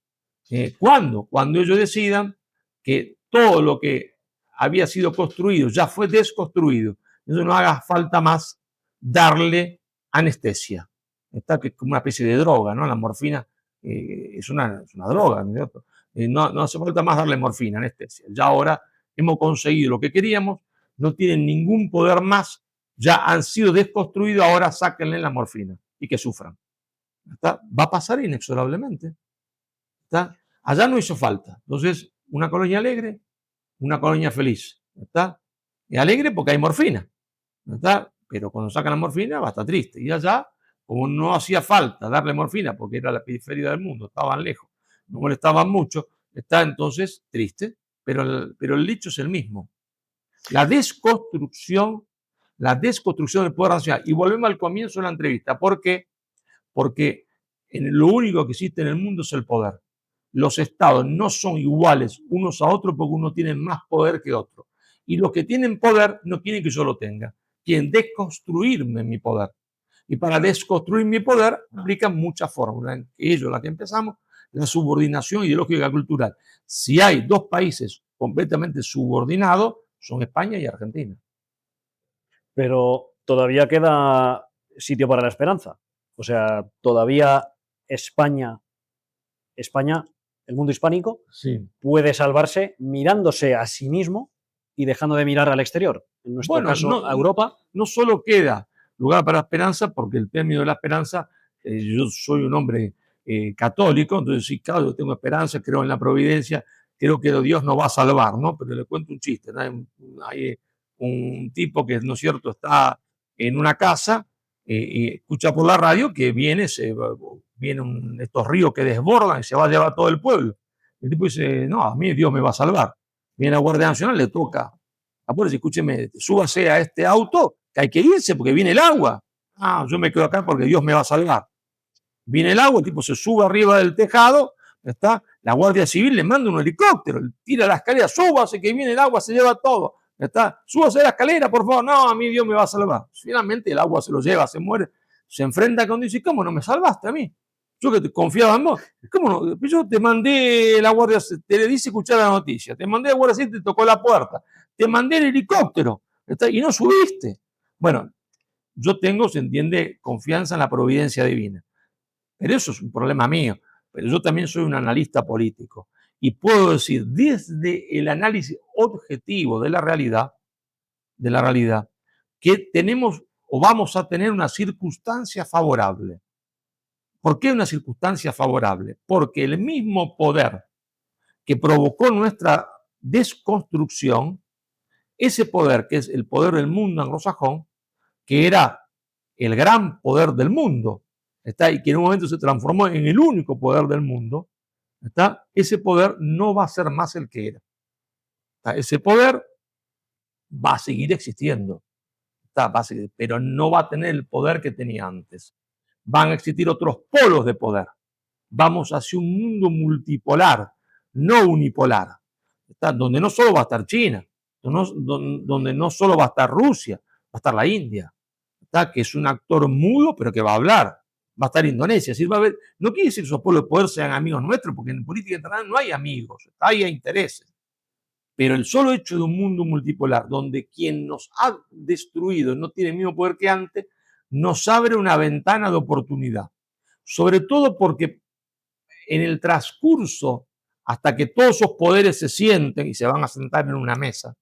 ¿Cuándo? Cuando ellos decidan que todo lo que había sido construido ya fue desconstruido. Entonces no haga falta más darle anestesia. Está que es como una especie de droga, ¿no? La morfina es una droga, ¿no es cierto? No hace falta más darle morfina, anestesia. Ya ahora hemos conseguido lo que queríamos, no tienen ningún poder más, ya han sido desconstruidos, ahora sáquenle la morfina y que sufran. ¿Está? Va a pasar inexorablemente. ¿Está? Allá no hizo falta. Entonces, una colonia alegre, una colonia feliz. ¿Está? Y alegre porque hay morfina. ¿Está? Pero cuando sacan la morfina va a estar triste. Y allá, como no hacía falta darle morfina porque era la periferia del mundo, estaban lejos, no molestaban mucho, está entonces triste. Pero el dicho es el mismo. La desconstrucción del poder nacional. Y volvemos al comienzo de la entrevista. ¿Por qué? Porque lo único que existe en el mundo es el poder. Los estados no son iguales unos a otros porque uno tiene más poder que otro. Y los que tienen poder no quieren que yo lo tenga. Quieren desconstruirme mi poder. Y para desconstruir mi poder aplican muchas fórmulas. En ello, la que empezamos, la subordinación ideológica cultural. Si hay dos países completamente subordinados, son España y Argentina. Pero todavía queda sitio para la esperanza. O sea, todavía España, el mundo hispánico, Sí. puede salvarse mirándose a sí mismo y dejando de mirar al exterior. En nuestro caso, a Europa. No solo queda lugar para la esperanza, porque el término de la esperanza, yo soy un hombre católico, entonces sí, claro, yo tengo esperanza, creo en la providencia, creo que Dios nos va a salvar, ¿no? Pero le cuento un chiste, ¿no? Hay un tipo que, ¿no es cierto?, está en una casa y escucha por la radio que vienen estos ríos que desbordan y se va a llevar todo el pueblo. El tipo dice, no, a mí Dios me va a salvar. Viene la Guardia Nacional, le toca, apúrese, escúcheme, súbase a este auto, que hay que irse porque viene el agua. Ah, yo me quedo acá porque Dios me va a salvar. Viene el agua, el tipo se sube arriba del tejado, está, la Guardia Civil le manda un helicóptero, tira la escalera, súbase que viene el agua, se lleva todo. Está, súbase a la escalera, por favor, no, a mí Dios me va a salvar. Finalmente el agua se lo lleva, se muere, se enfrenta con Dios y ¿cómo no me salvaste a mí? Yo que te confiaba en vos. ¿Cómo no? Yo te mandé la Guardia, te le dice escuchar la noticia, te mandé la Guardia Civil, te tocó la puerta, te mandé el helicóptero, ¿está? Y no subiste. Bueno, yo tengo, se entiende, confianza en la providencia divina. Pero eso es un problema mío. Pero yo también soy un analista político. Y puedo decir, desde el análisis objetivo de la realidad, que tenemos o vamos a tener una circunstancia favorable. ¿Por qué una circunstancia favorable? Porque el mismo poder que provocó nuestra desconstrucción, ese poder que es el poder del mundo anglosajón, que era el gran poder del mundo, ¿está? Y que en un momento se transformó en el único poder del mundo, ¿está? Ese poder no va a ser más el que era. ¿Está? Ese poder va a seguir existiendo, ¿está? Pero no va a tener el poder que tenía antes. Van a existir otros polos de poder. Vamos hacia un mundo multipolar, no unipolar, ¿está? Donde no solo va a estar China, donde no solo va a estar Rusia, va a estar la India, ¿está? Que es un actor mudo, pero que va a hablar. Va a estar Indonesia. Es decir, va a haber, no quiere decir que esos pueblos de poder sean amigos nuestros, porque en política internacional no hay amigos, hay intereses. Pero el solo hecho de un mundo multipolar, donde quien nos ha destruido no tiene el mismo poder que antes, nos abre una ventana de oportunidad. Sobre todo porque en el transcurso, hasta que todos esos poderes se sienten y se van a sentar en una mesa,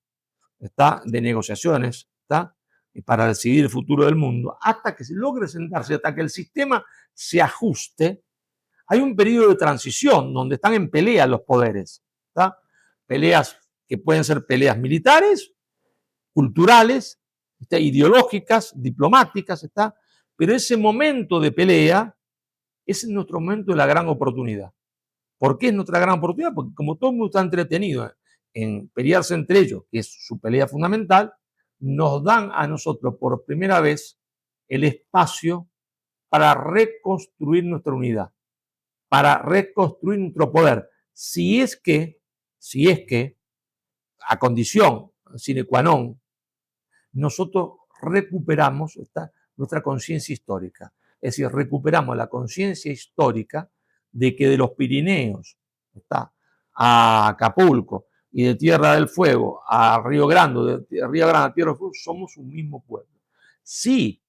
¿está? De negociaciones, ¿está? Para decidir el futuro del mundo, hasta que se logre sentarse, hasta que el sistema se ajuste, hay un periodo de transición donde están en pelea los poderes, ¿está? Peleas que pueden ser peleas militares, culturales, ¿está? Ideológicas, diplomáticas, ¿está? Pero ese momento de pelea es nuestro momento de la gran oportunidad. ¿Por qué es nuestra gran oportunidad? Porque como todo el mundo está entretenido en pelearse entre ellos, que es su pelea fundamental, nos dan a nosotros por primera vez el espacio para reconstruir nuestra unidad, para reconstruir nuestro poder. Si es que, a condición sine qua non, nosotros recuperamos nuestra conciencia histórica. Es decir, recuperamos la conciencia histórica de que de los Pirineos, a Acapulco, y de Tierra del Fuego a Río Grande, de Río Grande a Tierra del Fuego, somos un mismo pueblo. Sí,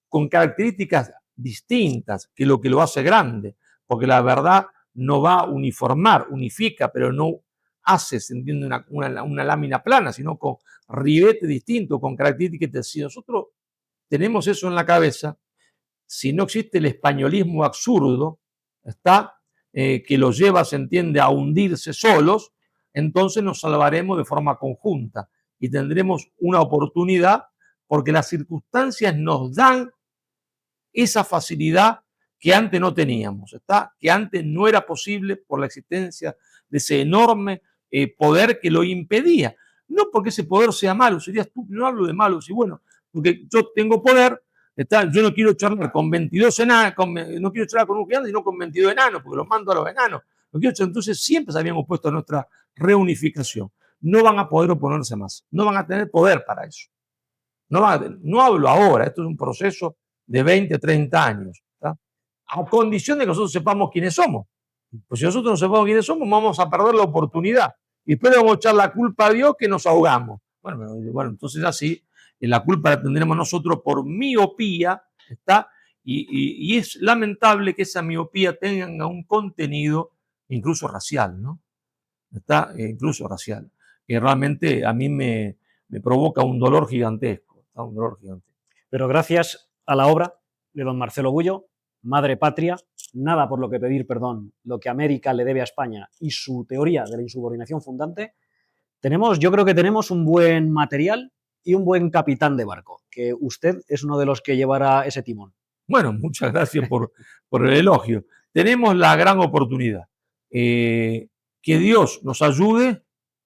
con características distintas, que lo hace grande, porque la verdad no va a uniformar, unifica, pero no hace, se entiende, una lámina plana, sino con ribete distinto, con características. Si nosotros tenemos eso en la cabeza, si no existe el españolismo absurdo, está, que los lleva, se entiende, a hundirse solos, entonces nos salvaremos de forma conjunta y tendremos una oportunidad porque las circunstancias nos dan esa facilidad que antes no teníamos, ¿está? Que antes no era posible por la existencia de ese enorme poder que lo impedía. No porque ese poder sea malo, sería estúpido, no hablo de malo, si bueno, porque yo tengo poder, ¿está? Yo no quiero charlar con 22 enanos, no quiero charlar con un gigante, sino con 22 enanos, porque los mando a los enanos. No quiero charlar, entonces siempre se habían opuesto a nuestra reunificación. No van a poder oponerse más, no van a tener poder para eso. No hablo ahora, esto es un proceso de 20, 30 años, ¿tá? A condición de que nosotros sepamos quiénes somos. Pues si nosotros no sepamos quiénes somos, vamos a perder la oportunidad. Y después vamos a echar la culpa a Dios que nos ahogamos. Bueno, entonces así, la culpa la tendremos nosotros por miopía, ¿está? Y es lamentable que esa miopía tenga un contenido incluso racial, ¿no? ¿Está? Incluso racial. Que realmente a mí me provoca un dolor gigantesco. Un dolor gigantesco. Pero gracias a la obra de don Marcelo Bullo, Madre Patria, nada por lo que pedir perdón, lo que América le debe a España y su teoría de la insubordinación fundante, yo creo que tenemos un buen material y un buen capitán de barco, que usted es uno de los que llevará ese timón. Bueno, muchas gracias por el elogio. Tenemos la gran oportunidad. Que Dios nos ayude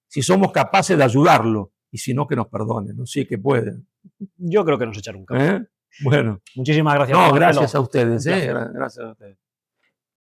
si somos capaces de ayudarlo y si no, que nos perdone, ¿no? Si es que pueden. Yo creo que nos echaron un cable. Bueno. Muchísimas gracias. No, gracias a ustedes. Gracias a ustedes.